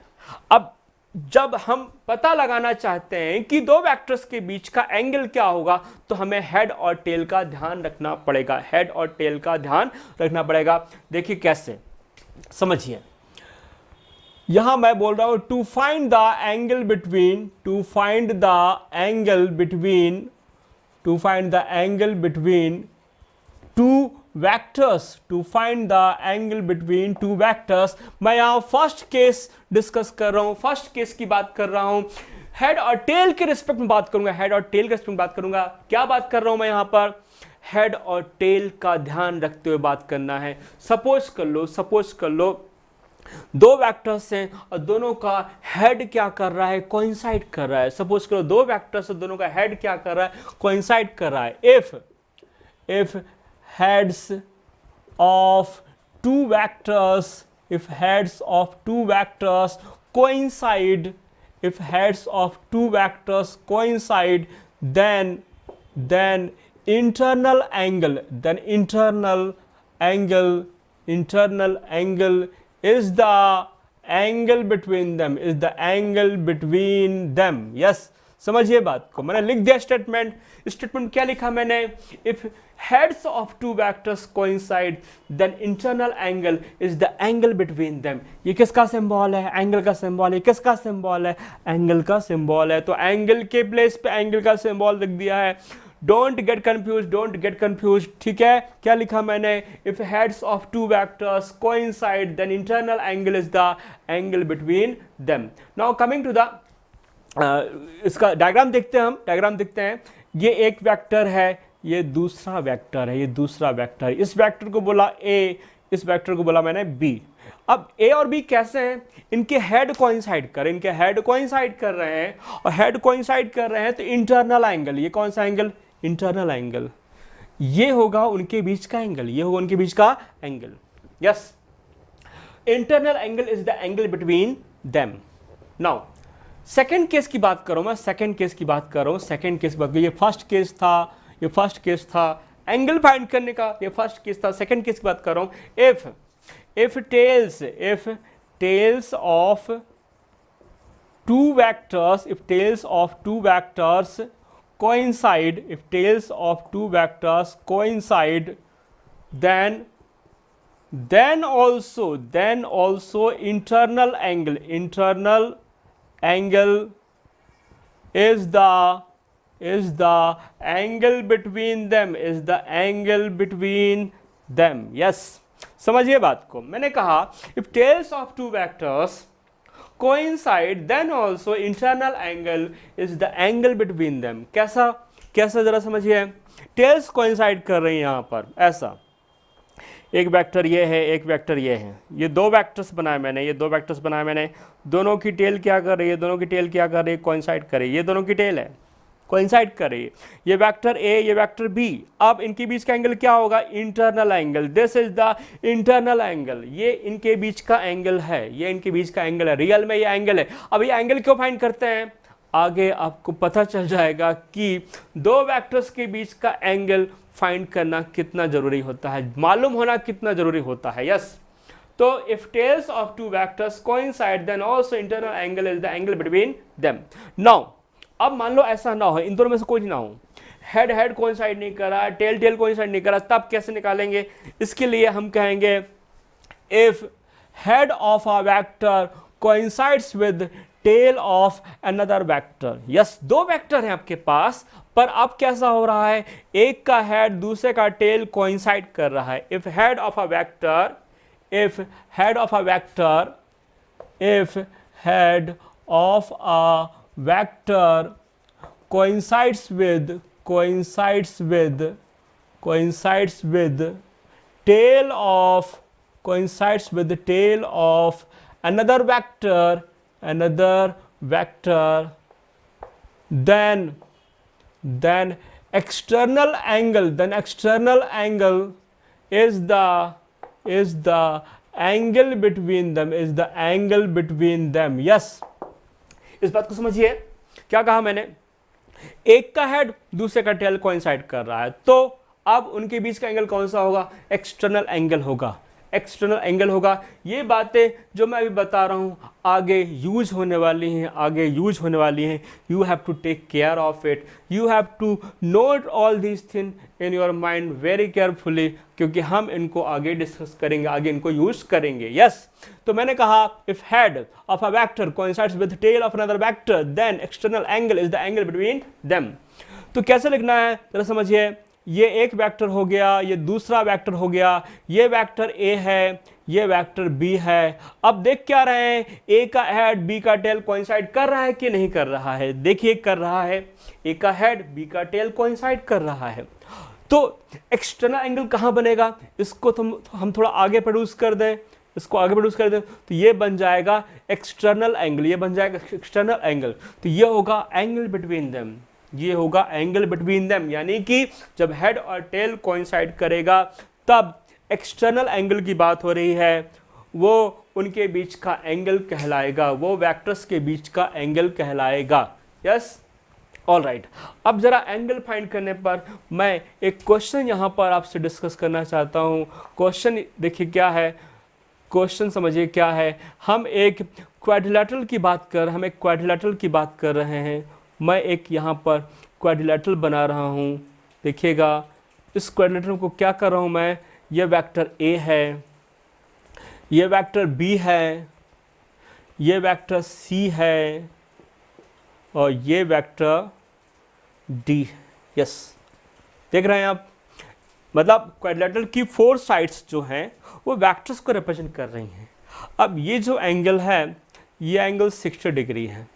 अब जब हम पता लगाना चाहते हैं कि दो वेक्टर्स के बीच का एंगल क्या होगा, तो हमें हेड और टेल का ध्यान रखना पड़ेगा, हेड और टेल का ध्यान रखना पड़ेगा। देखिए कैसे, समझिए। यहां मैं बोल रहा हूं to find the angle between, to find the angle between, to find the angle between two vectors, to find the angle between two vectors। मैं यहां फर्स्ट केस डिस्कस कर रहा हूं, फर्स्ट केस की बात कर रहा हूं, हेड और टेल के रिस्पेक्ट में बात करूंगा, हेड और टेल के रिस्पेक्ट में बात करूंगा। क्या बात कर रहा हूं मैं यहां पर, हेड और टेल का ध्यान रखते हुए बात करना है। सपोज कर लो दो वेक्टर्स हैं और दोनों का हेड क्या कर रहा है, कोइंसाइड कर रहा है। सपोज करो दो वेक्टर्स हैं, दोनों का हेड क्या कर रहा है, कोइंसाइड कर रहा है। if heads of two vectors, if heads of two vectors coincide, if heads of two vectors coincide, then internal angle, then internal angle is the angle between them, is the angle between them। yes, समझिए बात को, मैंने लिख दिया statement. Statement क्या लिखा मैंने, if heads of two vectors coincide then internal angle is the angle between them. ये किसका सिंबल है, एंगल का सिंबल है। किसका सिंबल है, एंगल का सिंबल है। तो एंगल के प्लेस पे एंगल का सिंबल लिख दिया है। Don't get confuse, don't get confuse, ठीक है। क्या लिखा मैंने, if heads of two vectors coincide then internal angle is the angle between them. Now coming to the इसका डायग्राम देखते हैं, हम डायग्राम देखते हैं। ये एक वेक्टर है, ये दूसरा वेक्टर है, ये दूसरा वेक्टर है। इस वेक्टर को बोला ए, इस वेक्टर को बोला मैंने बी। अब ए और बी कैसे हैं, इनके हेड कोइंसाइड कर, इनके हेड कोइंसाइड कर रहे हैं और हेड कोइंसाइड कर रहे हैं तो इंटरनल एंगल, ये कौन सा एंगल, इंटरनल एंगल, ये होगा उनके बीच का एंगल, ये होगा उनके बीच का angle. Yes, internal angle is the angle between them. Now second case की बात करो, मैं सेकेंड केस की बात कर रहा हूं, सेकेंड केस की बात, ये फर्स्ट केस था, ये फर्स्ट केस था एंगल फाइंड करने का, ये फर्स्ट केस था। सेकेंड केस की बात कर रहा हूं, if tails of two vectors, if tails of two vectors coincide, if tails of two vectors coincide, then also internal angle is the angle between them, is the angle between them। yes, समझिए बात को। मैंने कहा if tails of two vectors coincide then also internal angle is the angle between them। कैसा जरा समझिए, tails coincide कर रही हैं यहां पर, ऐसा एक वेक्टर ये है, एक वेक्टर ये है, ये दो वेक्टर्स बनाए मैंने, ये दो वेक्टर्स बनाए मैंने, दोनों की टेल क्या कर रही है, दोनों की टेल क्या कर रही है, कोइंसाइड कर रही है, ये दोनों की टेल है, कोइंसाइड कर रही है, ये वेक्टर ए ये वेक्टर बी, अब इनके बीच का एंगल क्या होगा, internal angle, this is the internal angle, ये इनके बीच का एंगल है, ये इनके बीच का एंगल है, रियल में ये एंगल है। अब ये एंगल क्यों फाइंड करते हैं, आगे आपको पता चल जाएगा कि दो वेक्टर्स के बीच का एंगल फाइंड करना कितना जरूरी होता है, मालूम होना कितना जरूरी होता है। यस, तो if tails of two vectors coincide then also internal angle is the angle between them. Now अब मान लो ऐसा ना हो, इन दोनों में से कोई ना हो, हेड हेड कोइंसाइड नहीं करा, टेल टेल कोइंसाइड नहीं करा, तब कैसे निकालेंगे, इसके लिए हम कहेंगे if head of a vector coincides with tail of another vector. Yes, दो वेक्टर हैं आपके पास, पर अब कैसा हो रहा है, एक का हेड दूसरे का टेल कोइंसाइड कर रहा है। If head of a vector, if head of a vector, if head of a vector coincides with tail of another vector, then external angle is the angle between them, yes। इस बात को समझिए, क्या कहा मैंने, एक का हेड दूसरे का टेल कोइंसाइड कर रहा है, तो अब उनके बीच का एंगल कौन सा होगा, एक्सटर्नल एंगल होगा, एक्सटर्नल एंगल होगा। ये बातें जो मैं अभी बता रहा हूं आगे यूज होने वाली हैं, you have to take care of it, you have to note all these thing in your mind very carefully, क्योंकि हम इनको आगे डिस्कस करेंगे, आगे इनको यूज करेंगे। यस, तो मैंने कहा if head of a vector coincides with tail of another vector then external angle is the angle between them. तो कैसे लिखना है जरा समझिए, ये एक वेक्टर हो गया, ये दूसरा वेक्टर हो गया, ये वेक्टर ए है, ये वेक्टर बी है। अब देख क्या रहे हैं, ए का हेड बी का टेल कोइंसाइड कर रहा है कि नहीं कर रहा है, देखिए कर रहा है, ए का हेड बी का टेल कोइंसाइड कर रहा है। तो एक्सटर्नल एंगल कहाँ बनेगा, इसको हम थोड़ा आगे प्रोड्यूस कर दें, तो ये बन जाएगा एक्सटर्नल एंगल, ये बन जाएगा एक्सटर्नल एंगल, तो ये होगा एंगल बिटवीन देम, ये होगा एंगल बिटवीन देम, यानी कि जब हेड और टेल कोइंसाइड करेगा तब एक्सटर्नल एंगल की बात हो रही है, वो उनके बीच का एंगल कहलाएगा, वो वेक्टर्स के बीच का एंगल कहलाएगा। Yes, all right. अब जरा एंगल फाइंड करने पर मैं एक क्वेश्चन यहाँ पर आपसे डिस्कस करना चाहता हूँ। क्वेश्चन देखिए क्या है, क्वेश्चन समझिए क्या है। हम एक क्वाड्रिलेटरल की बात कर रहे हैं, मैं एक यहाँ पर क्वाड्रिलेटरल बना रहा हूँ, देखिएगा इस क्वाड्रिलेटरल को क्या कर रहा हूँ मैं, ये वेक्टर ए है, ये वेक्टर बी है, ये वेक्टर सी है और ये वेक्टर डी। यस, देख रहे हैं आप, मतलब क्वाड्रिलेटरल की 4 साइड्स जो हैं वो वेक्टर्स को रिप्रेजेंट कर रही हैं। अब ये जो एंगल है ये एंगल 60 डिग्री है,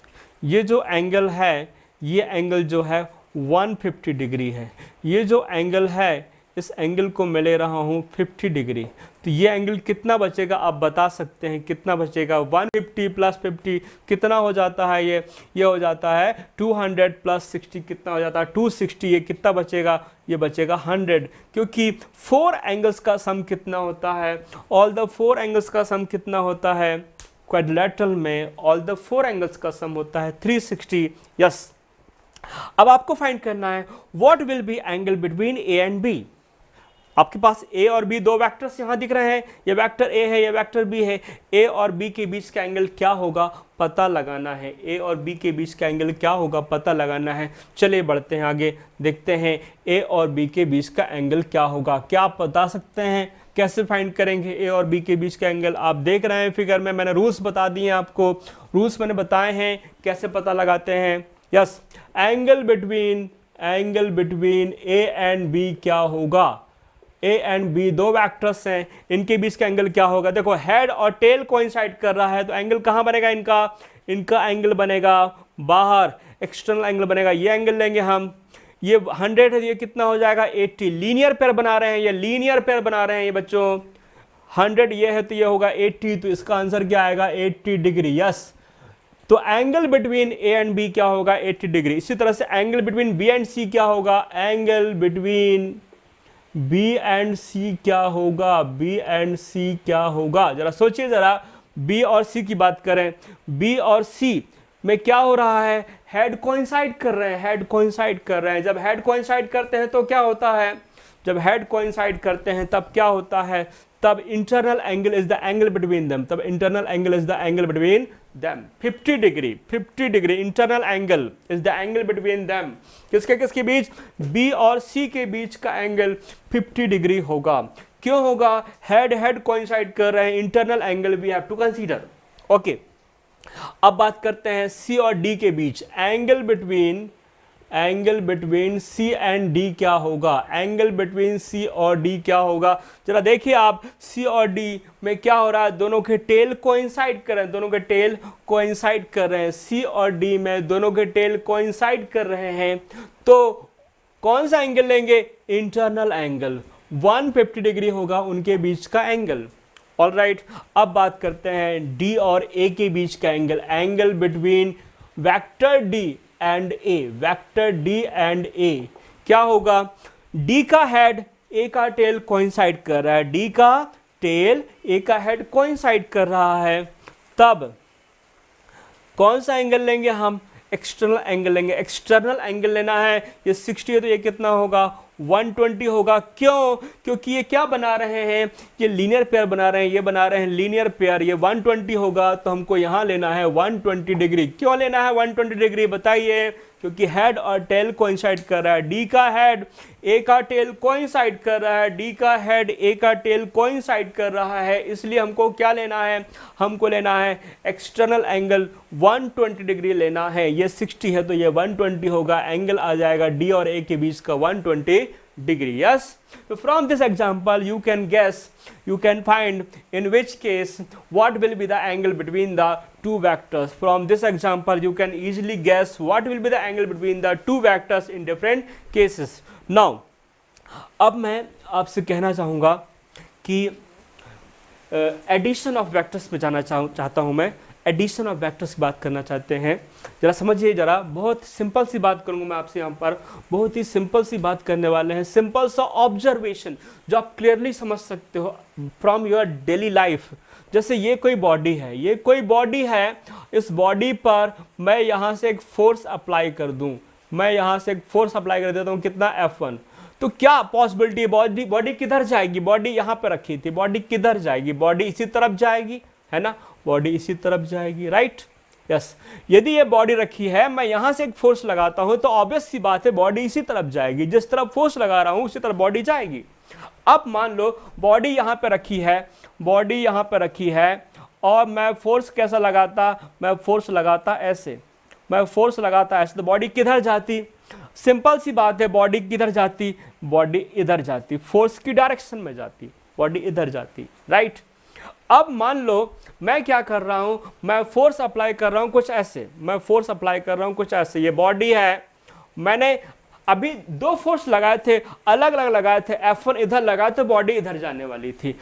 ये जो एंगल है ये एंगल जो है 150 डिग्री है, ये जो एंगल है इस एंगल को मैं ले रहा हूँ 50 डिग्री, तो ये एंगल कितना बचेगा आप बता सकते हैं, कितना बचेगा, 150 प्लस 50 कितना हो जाता है, ये हो जाता है 200 प्लस 60 कितना हो जाता है 260, ये कितना बचेगा, ये बचेगा 100, क्योंकि 4 एंगल्स का सम कितना होता है, ऑल द 4 एंगल्स का सम कितना होता है क्वाड्रिलेटरल में, ऑल द 4 एंगल्स का सम होता है 360। यस, अब आपको फाइंड करना है what will be angle between A and B. आपके पास ए और बी दो वेक्टर्स यहां दिख रहे हैं, ये वेक्टर ए है, ये वेक्टर बी है, ए और बी के बीच का एंगल क्या होगा पता लगाना है, ए और बी के बीच का एंगल क्या होगा पता लगाना है। चलिए बढ़ते हैं आगे, देखते हैं ए और बी के बीच का एंगल क्या होगा, क्या आप बता सकते हैं, कैसे फाइंड करेंगे ए और बी के बीच का एंगल। आप देख रहे हैं फिगर में, मैंने रूल्स बता दिए आपको, रूल्स मैंने बताए हैं कैसे पता लगाते हैं। Yes, angle between A and B क्या होगा, ए एंड बी दो वेक्टर्स हैं, इनके बीच का एंगल क्या होगा। देखो हेड और टेल कोइंसाइड कर रहा है तो एंगल कहाँ बनेगा, इनका एंगल बनेगा बाहर, एक्सटर्नल एंगल बनेगा, ये एंगल लेंगे हम, ये 100 है, ये कितना हो जाएगा 80, लीनियर पेयर बना रहे हैं, ये लीनियर पेयर बना रहे हैं ये बच्चों, 100 ये है तो ये होगा 80, तो इसका आंसर क्या आएगा 80 डिग्री। यस, तो angle between A and B क्या होगा 80 डिग्री। इसी तरह से angle between B and C क्या होगा, angle between B and C क्या होगा, बी एंड सी क्या होगा, जरा सोचिए जरा, बी और सी की बात करें, बी और सी में क्या हो रहा है, हेड कोइंसाइड कर रहे हैं, हेड कोइंसाइड कर रहे हैं। जब हेड कोइंसाइड करते हैं तो क्या होता है, जब हेड कोइंसाइड करते हैं तब क्या होता है, तब internal angle is the angle between them, तब internal angle is the angle between them 50 degree, 50 degree internal angle is the angle between them. किसके किसके बीच, बी और सी के बीच का एंगल 50 डिग्री होगा। क्यों होगा, हेड हेड कोइंसाइड कर रहे हैं, internal angle we have to consider. Okay, अब बात करते हैं सी और डी के बीच, angle between C and D क्या होगा, एंगल बिटवीन सी और डी क्या होगा। जरा देखिए आप, सी और डी में क्या हो रहा है, दोनों के टेल कोइंसाइड कर रहे हैं, दोनों के टेल कोइंसाइड कर रहे हैं, सी और डी में दोनों के टेल कोइंसाइड कर रहे हैं, तो कौन सा एंगल लेंगे, इंटरनल एंगल 150 डिग्री होगा उनके बीच का एंगल। ऑलराइट, अब बात करते हैं डी और ए के बीच का angle, angle between vector D and A, vector D and A क्या होगा, डी का हेड ए का टेल कोइंसाइड कर रहा है, डी का टेल ए का हेड कोइंसाइड कर रहा है, तब कौन सा एंगल लेंगे हम, एक्सटर्नल एंगल लेंगे। एक्सटर्नल एंगल लेना है, ये 60 है तो ये कितना होगा, 120 होगा। क्यों, क्योंकि ये क्या बना रहे हैं, ये लीनियर पेयर बना रहे हैं, ये बना रहे हैं लीनियर पेयर, ये 120 होगा तो हमको यहाँ लेना है 120 डिग्री। क्यों लेना है 120 डिग्री बताइए, क्योंकि हेड और टेल कोइंसाइड कर रहा है, डी का हेड ए का टेल कोइंसाइड कर रहा है, डी का हेड ए का टेल कोइंसाइड कर रहा है, इसलिए हमको क्या लेना है, हमको लेना है एक्सटर्नल एंगल 120 डिग्री लेना है। ये 60 है तो ये 120 होगा, एंगल आ जाएगा डी और ए के बीच का 120 degree. Yes, so from this example you can guess, you can find in which case what will be the angle between the two vectors. From this example you can easily guess what will be the angle between the two vectors in different cases. Now अब मैं आपसे कहना चाहूँगा कि addition of vectors पे जाना चाहता हूँ मैं, एडिशन ऑफ वेक्टर्स की बात करना चाहते हैं। जरा समझिए, जरा बहुत सिंपल सी बात करूंगा मैं आपसे यहाँ पर, बहुत ही सिंपल सी बात करने वाले हैं, सिंपल सा ऑब्जर्वेशन जो आप क्लियरली समझ सकते हो फ्रॉम योर डेली लाइफ। जैसे ये कोई बॉडी है, ये कोई बॉडी है, इस बॉडी पर मैं यहाँ से एक फोर्स अप्लाई कर दूँ, मैं यहाँ से एक फोर्स अप्लाई कर देता हूँ, कितना F1, तो क्या पॉसिबिलिटी है, बॉडी किधर जाएगी, बॉडी यहाँ पे रखी थी, बॉडी किधर जाएगी, बॉडी इसी तरफ जाएगी, है ना, बॉडी इसी तरफ जाएगी, राइट। यस, यदि ये बॉडी रखी है, मैं यहां से एक फोर्स लगाता हूं तो ऑब्वियस सी बात है बॉडी इसी तरफ जाएगी, जिस तरफ फोर्स लगा रहा हूं उसी तरफ बॉडी जाएगी। अब मान लो बॉडी यहां पे रखी है, बॉडी यहां पे रखी है, और मैं फोर्स कैसा लगाता, मैं फोर्स लगाता ऐसे, मैं फोर्स लगाता ऐसे, तो बॉडी किधर जाती, सिंपल सी बात है, बॉडी किधर जाती, बॉडी इधर जाती, फोर्स की डायरेक्शन में जाती, बॉडी इधर जाती, राइट। अब मान लो मैं क्या कर रहा हूं, मैं फोर्स अप्लाई कर रहा हूं कुछ ऐसे, मैं फोर्स अप्लाई कर रहा हूं कुछ ऐसे, ये बॉडी है, मैंने अभी दो फोर्स लगाए थे, अलग अलग लगाए थे, F1 इधर लगाया तो बॉडी इधर जाने वाली थी,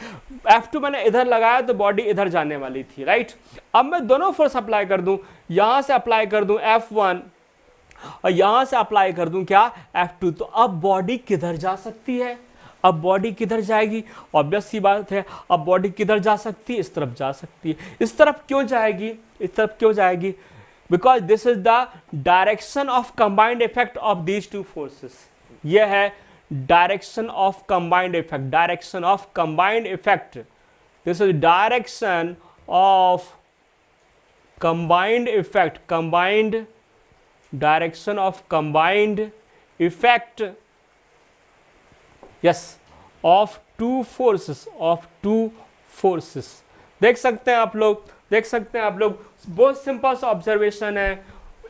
F2 मैंने इधर लगाया तो बॉडी इधर जाने वाली थी, राइट। अब मैं दोनों फोर्स अप्लाई कर दूं, यहां से अप्लाई कर दूं F1 और यहां से अप्लाई कर दूं क्या, F2, तो अब बॉडी किधर जा सकती है, अब बॉडी किधर जाएगी, ऑब्वियस सी बात है, अब बॉडी किधर जा सकती है, इस तरफ जा सकती है। इस तरफ क्यों जाएगी, इस तरफ क्यों जाएगी, because this is the direction of combined effect of these two forces. ये है direction of combined effect, direction of combined effect, this is direction of combined effect, combined direction of combined effect, yes, of two forces, of two forces. देख सकते हैं आप लोग, देख सकते हैं आप लोग, बहुत सिंपल सा ऑब्जर्वेशन है,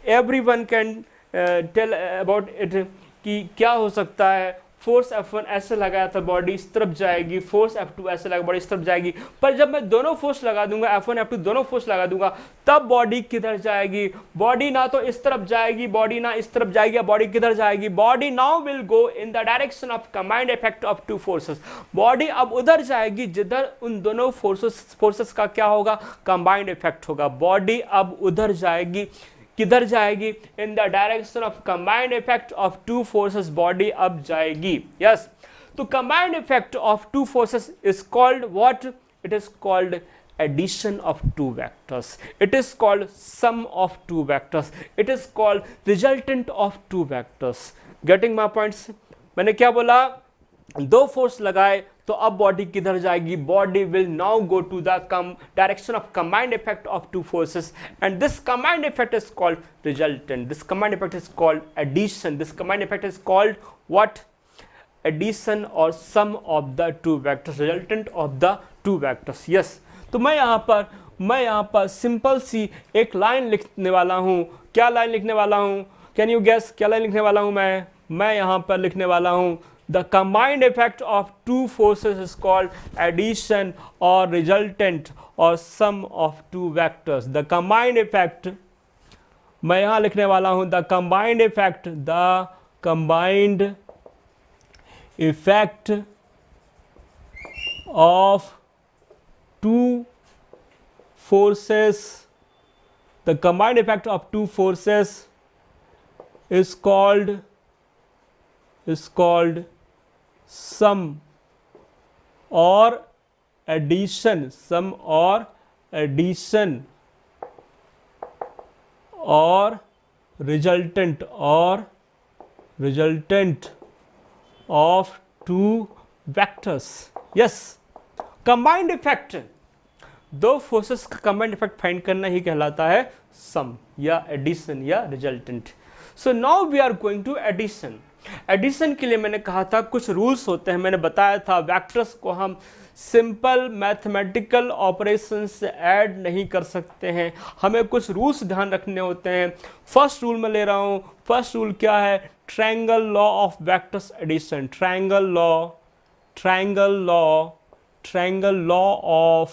everyone can tell about it कि क्या हो सकता है, फोर्स F1 ऐसे लगाया था बॉडी इस तरफ जाएगी, फोर्स F2 ऐसे लगा बॉडी इस तरफ जाएगी, पर जब मैं दोनों फोर्स लगा दूंगा F1 F2 दोनों फोर्स लगा दूंगा तब बॉडी किधर जाएगी? बॉडी ना तो इस तरफ जाएगी, बॉडी ना इस तरफ जाएगी, बॉडी किधर जाएगी? Body now will go in the direction of combined effect of two forces. Body अब उधर जाएगी जिधर उन दोनों फोर्सेस का क्या होगा? कंबाइंड इफेक्ट होगा। बॉडी अब उधर जाएगी, किधर जाएगी? In the direction of combined effect of two forces body अब जाएगी। यस, तो combined effect of two forces is called what? It is called addition of two vectors, it is called sum of two vectors, it is called resultant of two vectors. Getting my points? मैंने क्या बोला? दो force लगाए तो अब body किधर जाएगी? Body will now go to the direction of combined effect of two forces and this combined effect is called resultant, this combined effect is called addition, this combined effect is called what? Addition और sum of the two vectors, resultant of the two vectors. Yes, तो मैं यहाँ पर simple सी एक line लिखने वाला हूँ। क्या लाइन लिखने वाला हूँ? कैन यू गेस क्या लाइन लिखने वाला हूँ मैं यहाँ पर लिखने वाला हूँ the combined effect of two forces is called addition और रिजल्टेंट और sum of two vectors. The combined effect मैं यहाँ लिखने वाला हूँ the combined effect of two forces, the combined effect of two forces is called sum or addition, sum or addition or resultant of two vectors. Yes, combined effect, दो forces का combined effect find करना ही कहलाता है sum या addition या resultant. So now we are going to addition. Addition के लिए मैंने कहा था कुछ रूल्स होते हैं, मैंने बताया था वेक्टर्स को हम सिंपल मैथमेटिकल ऑपरेशन से ऐड नहीं कर सकते हैं, हमें कुछ रूल्स ध्यान रखने होते हैं। फर्स्ट रूल मैं ले रहा हूं। फर्स्ट रूल क्या है? Triangle law of vectors addition. Triangle law of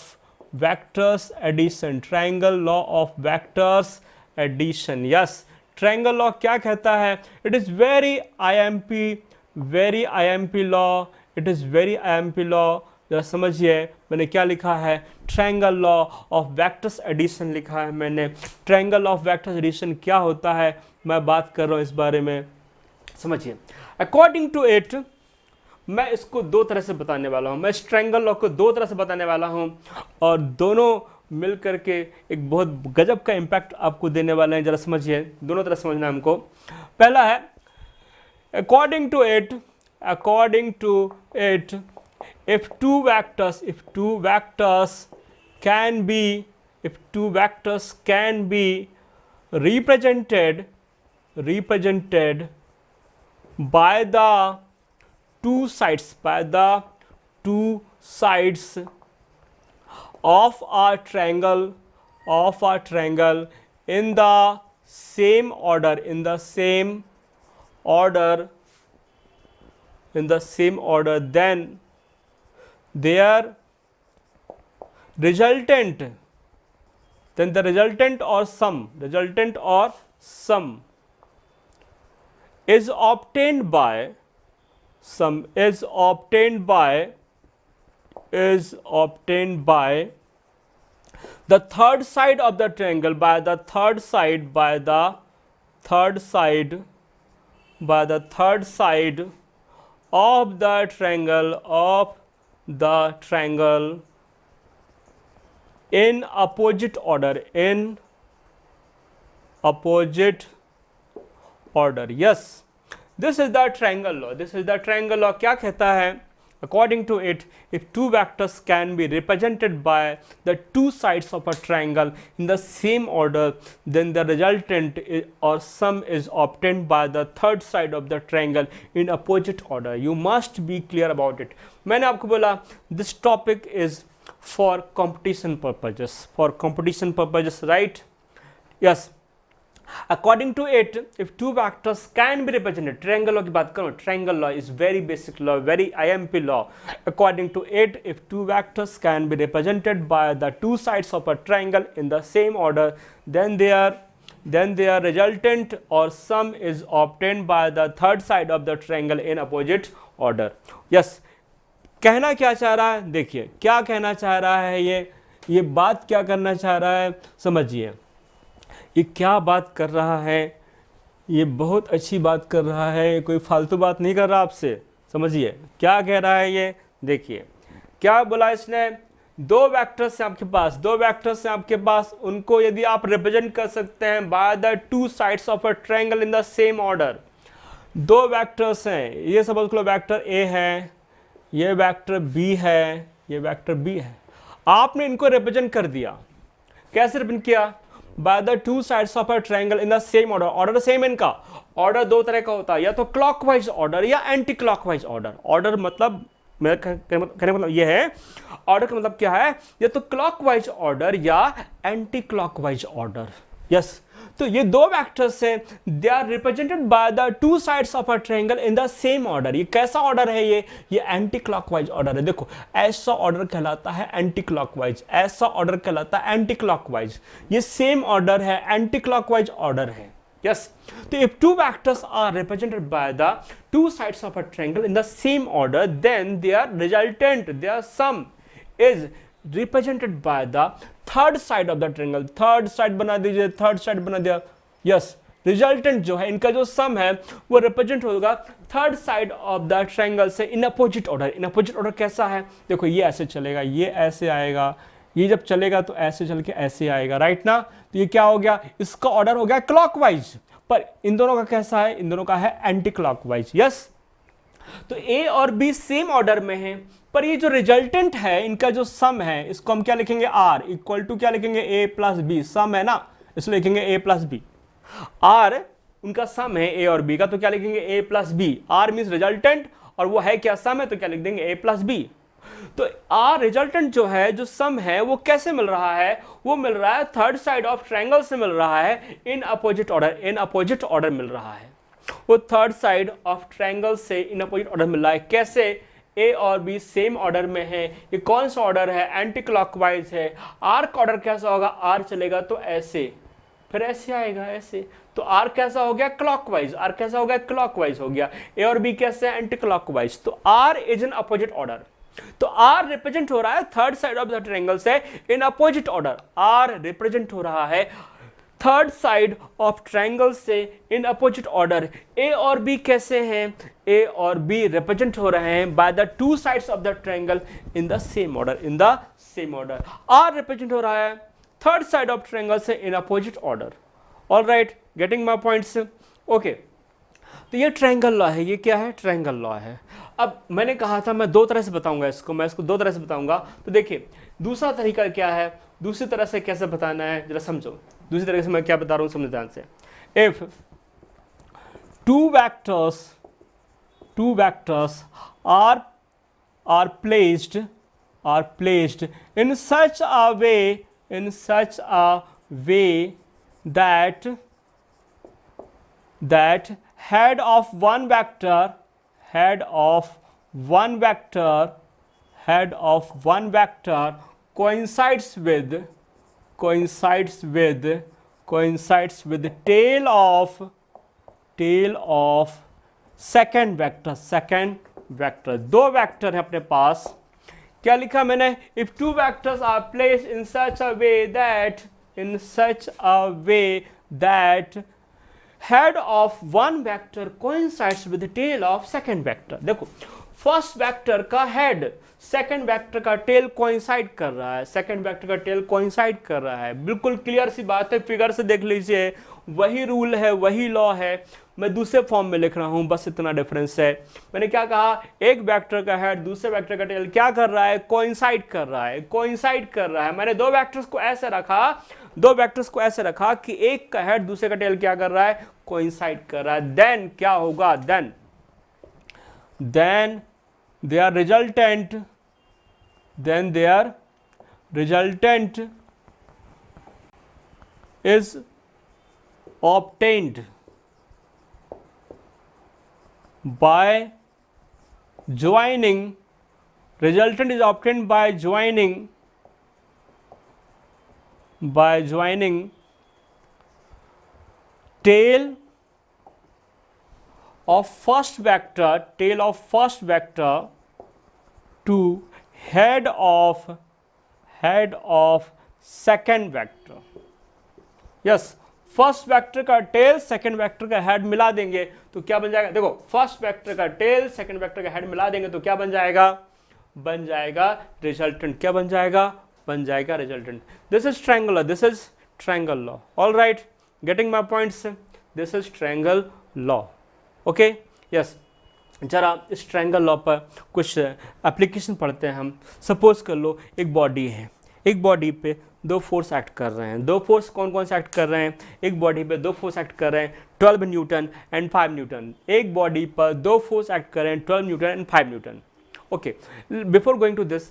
vectors addition, triangle law of vectors addition. Yes, triangle law क्या कहता है? It is very IMP law, it is very IMP law। जरा समझिए मैंने क्या लिखा है? Triangle law of vectors addition लिखा है मैंने। ट्रायंगल ऑफ वेक्टर्स एडिशन क्या होता है मैं बात कर रहा हूँ इस बारे में, समझिए। अकॉर्डिंग टू इट मैं इसको दो तरह से बताने वाला हूँ, मैं इस ट्रायंगल लॉ को दो तरह से बताने वाला हूँ और दोनों मिल करके एक बहुत गजब का इम्पैक्ट आपको देने वाले हैं। जरा समझिए, दोनों तरह समझना है हमको। पहला है according to it if two vectors can be represented by the two sides of a triangle in the same order, then their resultant or sum is obtained by the third side of the triangle, by the third side of the triangle in opposite order, yes, this is the triangle law, क्या कहता है? According to it, if two vectors can be represented by the two sides of a triangle in the same order, then the resultant or sum is obtained by the third side of the triangle in opposite order. You must be clear about it. मैंने आपको बोला this topic is for competition purposes, right? Yes. According to it, if two vectors can be represented, triangle law की बात करूँ, triangle law is very basic law, very IMP law. According to it, if two vectors can be represented by the two sides of a triangle in the same order, then their resultant or sum is obtained by the third side of the triangle in opposite order. Yes, कहना क्या चाह रहा है, देखिए क्या कहना चाह रहा है, ये बात क्या करना चाह रहा है, समझिए ये क्या बात कर रहा है, ये बहुत अच्छी बात कर रहा है, कोई फालतू बात नहीं कर रहा आपसे, समझिए क्या कह रहा है ये। देखिए क्या बोला इसने, दो वेक्टर्स हैं आपके पास, उनको यदि आप रिप्रेजेंट कर सकते हैं by the two sides of a triangle in the same order. दो वेक्टर्स हैं, ये सपोज करो वेक्टर ए है, ये वेक्टर बी है, ये वेक्टर बी है, आपने इनको रिप्रेजेंट कर दिया। कैसे रिप्रेजेंट किया, bye the two sides of a triangle in the same order. Order same, इनका ऑर्डर दो तरह का होता है, या तो क्लॉकवाइज ऑर्डर या एंटी क्लॉकवाइज ऑर्डर। ऑर्डर मतलब मेरा कहने मतलब ये है, ऑर्डर का मतलब क्या है, या तो क्लॉकवाइज ऑर्डर या एंटी क्लॉकवाइज ऑर्डर। यस, तो ये दो वेक्टर्स हैं, they are represented by the two sides of a triangle in the same order. ये कैसा ऑर्डर है, ये एंटी क्लॉकवाइज ऑर्डर है। देखो ऐसा ऑर्डर कहलाता है एंटी क्लॉकवाइज, ऐसा ऑर्डर कहलाता है एंटी क्लॉकवाइज। ये सेम ऑर्डर है, एंटी क्लॉकवाइज ऑर्डर है। यस, तो if two vectors are represented by the two sides of a triangle in the same order, then their resultant, their sum is represented by the third side of the triangle. Third side बना दीजिए, third side बना दिया। Yes, resultant जो है, इनका जो सम है वो रिप्रेजेंट होगा third side of the triangle से in opposite order. In opposite order कैसा है, देखो ये ऐसे चलेगा, ये ऐसे आएगा, ये जब चलेगा तो ऐसे चल के ऐसे आएगा, राइट ना। तो ये क्या हो गया, इसका ऑर्डर हो गया क्लॉकवाइज, पर इन दोनों का कैसा है, इन दोनों का है एंटी क्लॉकवाइज। यस, तो ए और बी सेम ऑर्डर में है, पर ये जो रिजल्टेंट है, इनका जो सम है, इसको हम क्या लिखेंगे, आर इक्वल टू क्या लिखेंगे, ए प्लस बी। सम है ना, इसलिए लिखेंगे ए प्लस बी। आर उनका सम है ए और बी का, तो क्या लिखेंगे, A plus B. R means resultant और वो है क्या, सम है, तो क्या लिख देंगे, ए प्लस बी। तो आर रिजल्टेंट जो है, जो सम है, वो कैसे मिल रहा है, वो मिल रहा है थर्ड साइड ऑफ ट्रायंगल से मिल रहा है, in opposite order, in opposite order मिल रहा है। वो थर्ड साइड ऑफ ट्रायंगल से इन अपोजिट ऑर्डर मिल रहा है। कैसे, ए और बी सेम ऑर्डर में है। ये कौन सा ऑर्डर है, एंटी क्लॉकवाइज है। आर का ऑर्डर कैसा होगा, आर चलेगा तो ऐसे, फिर ऐसे आएगा, ऐसे। तो आर कैसा हो गया, क्लॉकवाइज। आर कैसा हो गया, क्लॉकवाइज हो गया। ए और बी कैसे, एंटी क्लॉकवाइज। तो R is in opposite order. तो आर रिप्रेजेंट हो रहा है third side of the triangle से in opposite order. R represent हो रहा है थर्ड साइड ऑफ ट्रायंगल से इन अपोजिट ऑर्डर। ए और बी कैसे हैं, ए और बी रिप्रेजेंट हो रहे हैं by the two sides of the triangle in the same order, in the same order. R represent हो रहा है थर्ड साइड ऑफ ट्रायंगल से in opposite order. Alright, getting my points, okay. तो ये triangle law है, ये क्या है, ट्रायंगल लॉ है। अब मैंने कहा था मैं दो तरह से बताऊंगा इसको, मैं इसको दो तरह से बताऊंगा। तो देखिए दूसरा तरीका क्या है, दूसरी तरह से कैसे बताना है जरा समझो। दूसरी तरीके से मैं क्या बता रहा हूं, समझो ध्यान से। If two vectors are placed in such a way that head of one vector coincides with tail of second vector। दो वेक्टर है अपने पास, क्या लिखा मैंने, if two vectors are placed in such a way that head of one vector coincides with the tail of second vector। देखो first vector का head second vector का tell coincide कर रहा है, सेकंड वेक्टर का टेल कोइंसाइड कर रहा है। बिल्कुल क्लियर सी बात है, फिगर से देख लीजिए, वही रूल है, वही लॉ है। मैं दूसरे फॉर्म में लिख रहा हूं, बस इतना डिफरेंस है। मैंने क्या कहा, एक वेक्टर का हेड दूसरे वेक्टर का टेल क्या कर रहा है, कोइंसाइड कर रहा है। मैंने दो वेक्टर्स को ऐसे रखा कि एक का हेड दूसरे का टेल क्या कर रहा है, कोइंसाइड कर रहा है। देन क्या होगा, then their resultant is obtained by joining, resultant is obtained by joining tail of first vector to head of second vector. Yes, first vector का टेल सेकंड वेक्टर का हेड मिला देंगे तो क्या बन जाएगा? देखो, फर्स्ट वेक्टर का टेल सेकंड वेक्टर का हेड मिला देंगे तो क्या बन जाएगा? बन जाएगा रिजल्टेंट। क्या बन जाएगा? बन जाएगा resultant. This is triangle, this is triangle law. All right, getting my points? This is triangle law. Okay, yes. जरा इस ट्रायंगल लॉ पर कुछ एप्लीकेशन पढ़ते हैं हम। सपोज कर लो एक बॉडी है, एक बॉडी पे दो फोर्स एक्ट कर रहे हैं। दो फोर्स कौन कौन से एक्ट कर रहे हैं? एक बॉडी पे दो फोर्स एक्ट कर रहे हैं 12 न्यूटन एंड 5 न्यूटन। एक बॉडी पर दो फोर्स एक्ट कर रहे हैं 12 newton and 5 newton. Okay, before going to this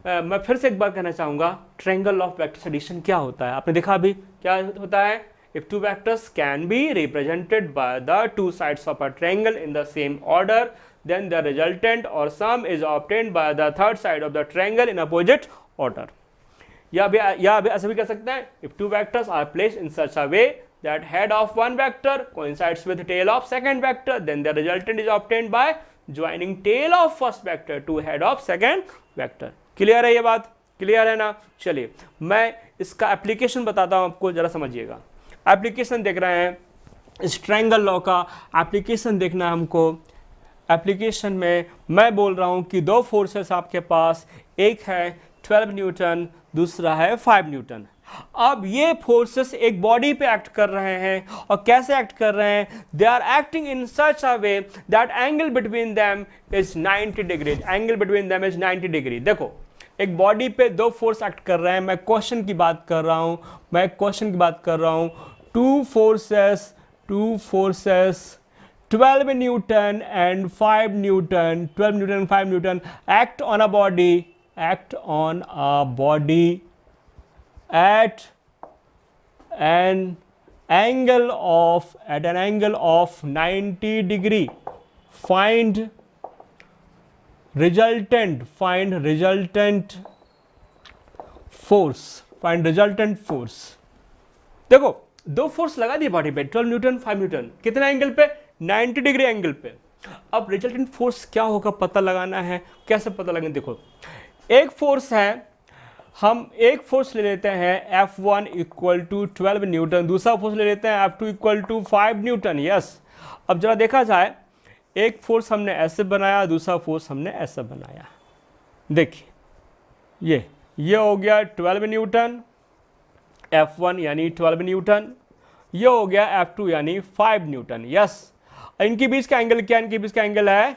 मैं फिर से एक बार कहना चाहूँगा, ट्रायंगल ऑफ वेक्टर्स एडिशन क्या होता है? आपने देखा अभी क्या होता है? If two vectors can be represented by the two sides of a triangle in the same order, then the resultant or sum is obtained by the third side of the triangle in opposite order. या भी ऐसा भी कर सकते हैं, if two vectors are placed in such a way that head of one vector coincides with tail of second vector, then the resultant is obtained by joining tail of first vector to head of second vector. Clear है ये बात? Clear है ना? चलिए मैं इसका application बताता हूँ आपको, जरा समझिएगा। एप्लीकेशन देख रहे हैं इस ट्रायंगल लॉ का, एप्लीकेशन देखना है हमको। एप्लीकेशन में मैं बोल रहा हूँ कि दो फोर्सेस आपके पास, एक है 12 न्यूटन, दूसरा है 5 न्यूटन। अब ये फोर्सेस एक बॉडी पे एक्ट कर रहे हैं, और कैसे एक्ट कर रहे हैं? They are acting in such a way that angle between them is 90 degree. Angle between them is 90 degree. देखो, एक बॉडी पे दो फोर्स एक्ट कर रहे हैं। मैं क्वेश्चन की बात कर रहा हूं। Two forces 12 newton and 5 Newton, 12 newton and 5 Newton act on a body at an angle of 90 degree. Find resultant force. देखो, दो फोर्स लगा दिए बॉडी पे, 12 न्यूटन 5 न्यूटन, कितना एंगल पे? 90 डिग्री एंगल पे। अब रिजल्टेंट फोर्स क्या होगा पता लगाना है। कैसे पता लगाना? देखो, एक फोर्स है, हम एक फोर्स ले लेते हैं F1 इक्वल टू 12 न्यूटन, दूसरा फोर्स ले लेते हैं F2 equal to 5 Newton. Yes, अब जरा देखा जाए, एक फोर्स हमने ऐसे बनाया, दूसरा फोर्स हमने ऐसे बनाया। देखिए, ये हो गया 12 न्यूटन, F1 यानी 12 न्यूटन, ये हो गया F2 यानी 5 न्यूटन। यस, इनके बीच का एंगल क्या? इनके बीच का एंगल है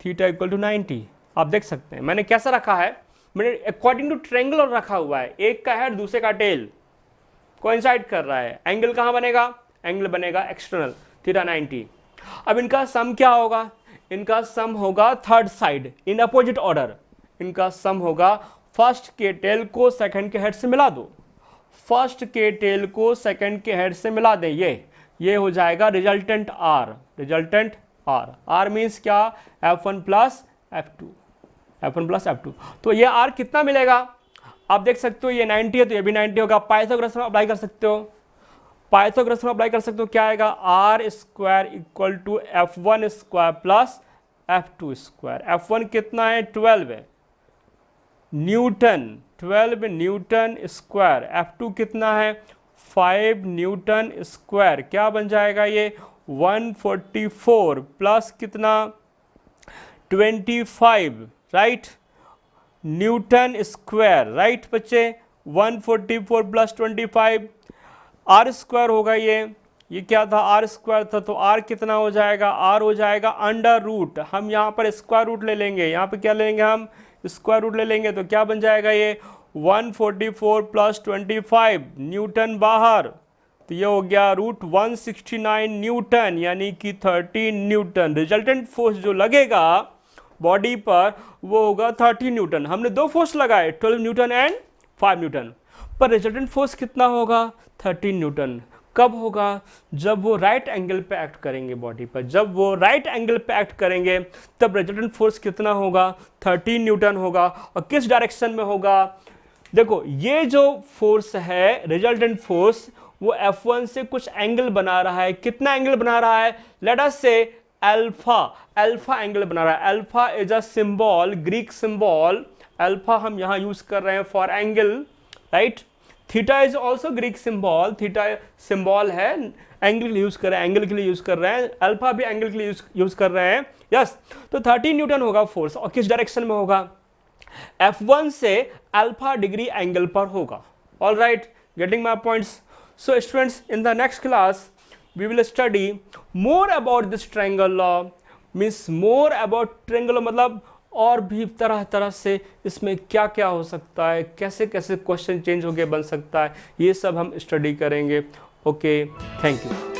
थीटा इक्वल टू 90। आप देख सकते हैं मैंने कैसा रखा है, मैंने अकॉर्डिंग टू ट्रायंगल रखा हुआ है। एक का हेड दूसरे का टेल कोइंसाइड कर रहा है। एंगल कहाँ बनेगा? एंगल बनेगा एक्सटर्नल, थीटा 90। अब इनका सम क्या होगा? इनका सम होगा थर्ड साइड इन अपोजिट ऑर्डर। इनका सम होगा, फर्स्ट के टेल को सेकंड के हेड से मिला दो, फर्स्ट के टेल को सेकंड के हेड से मिला दें। ये हो जाएगा resultant R. Resultant R means क्या? F1 plus F2। तो ये आर कितना मिलेगा? आप देख सकते हो ये 90 है तो ये भी 90 होगा। पाइथागोरस में अप्लाई कर सकते हो, क्या आएगा? R square equal to F1 square plus F2 square. F1 कितना है? 12 है न्यूटन, 12 न्यूटन स्क्वायर। F2 कितना है? 5 न्यूटन स्क्वायर। क्या बन जाएगा ये? 144 प्लस कितना? 25, राइट, न्यूटन स्क्वायर, राइट बच्चे। 144 प्लस 25 आर स्क्वायर होगा। ये क्या था? आर स्क्वायर था, तो आर कितना हो जाएगा? आर हो जाएगा अंडर रूट। हम यहाँ पर स्क्वायर रूट ले लेंगे, यहाँ पे क्या लेंगे? हम स्क्वायर रूट ले लेंगे, तो क्या बन जाएगा ये? 144 प्लस 25 न्यूटन बाहर, तो ये हो गया रूट 169 न्यूटन, यानी कि 13 न्यूटन। रिजल्टेंट फोर्स जो लगेगा बॉडी पर वो होगा 30 न्यूटन। हमने दो फोर्स लगाए, 12 न्यूटन एंड 5 न्यूटन, पर रिजल्टेंट फोर्स कितना होगा? 13 न्यूटन। कब होगा? जब वो राइट एंगल पे एक्ट करेंगे बॉडी पर। जब वो राइट एंगल पे एक्ट करेंगे तब रिजल्टेंट फोर्स कितना होगा? 13 न्यूटन होगा। और किस डायरेक्शन में होगा? देखो ये जो फोर्स है रिजल्टेंट फोर्स, वो F1 से कुछ एंगल बना रहा है। कितना एंगल बना रहा है? लेट अस से अल्फा, अल्फा एंगल बना रहा है। Alpha is a symbol, Greek symbol. Alpha हम यहां यूज कर रहे हैं for angle, right. Theta is also Greek symbol, theta symbol है, एंगल के लिए यूज कर रहे हैं, एंगल के लिए यूज कर रहे हैं। अल्फा भी एंगल के लिए यूज कर रहे हैं, यस। तो 13 न्यूटन होगा फोर्स। और किस डायरेक्शन में होगा? F1 से अल्फा डिग्री एंगल पर होगा। All right, getting my points? So students, in the next class we will study more about this triangle law, means more about triangle मतलब और भी तरह तरह से इसमें क्या क्या हो सकता है, कैसे कैसे क्वेश्चन चेंज होके बन सकता है, ये सब हम स्टडी करेंगे। Okay, thank you.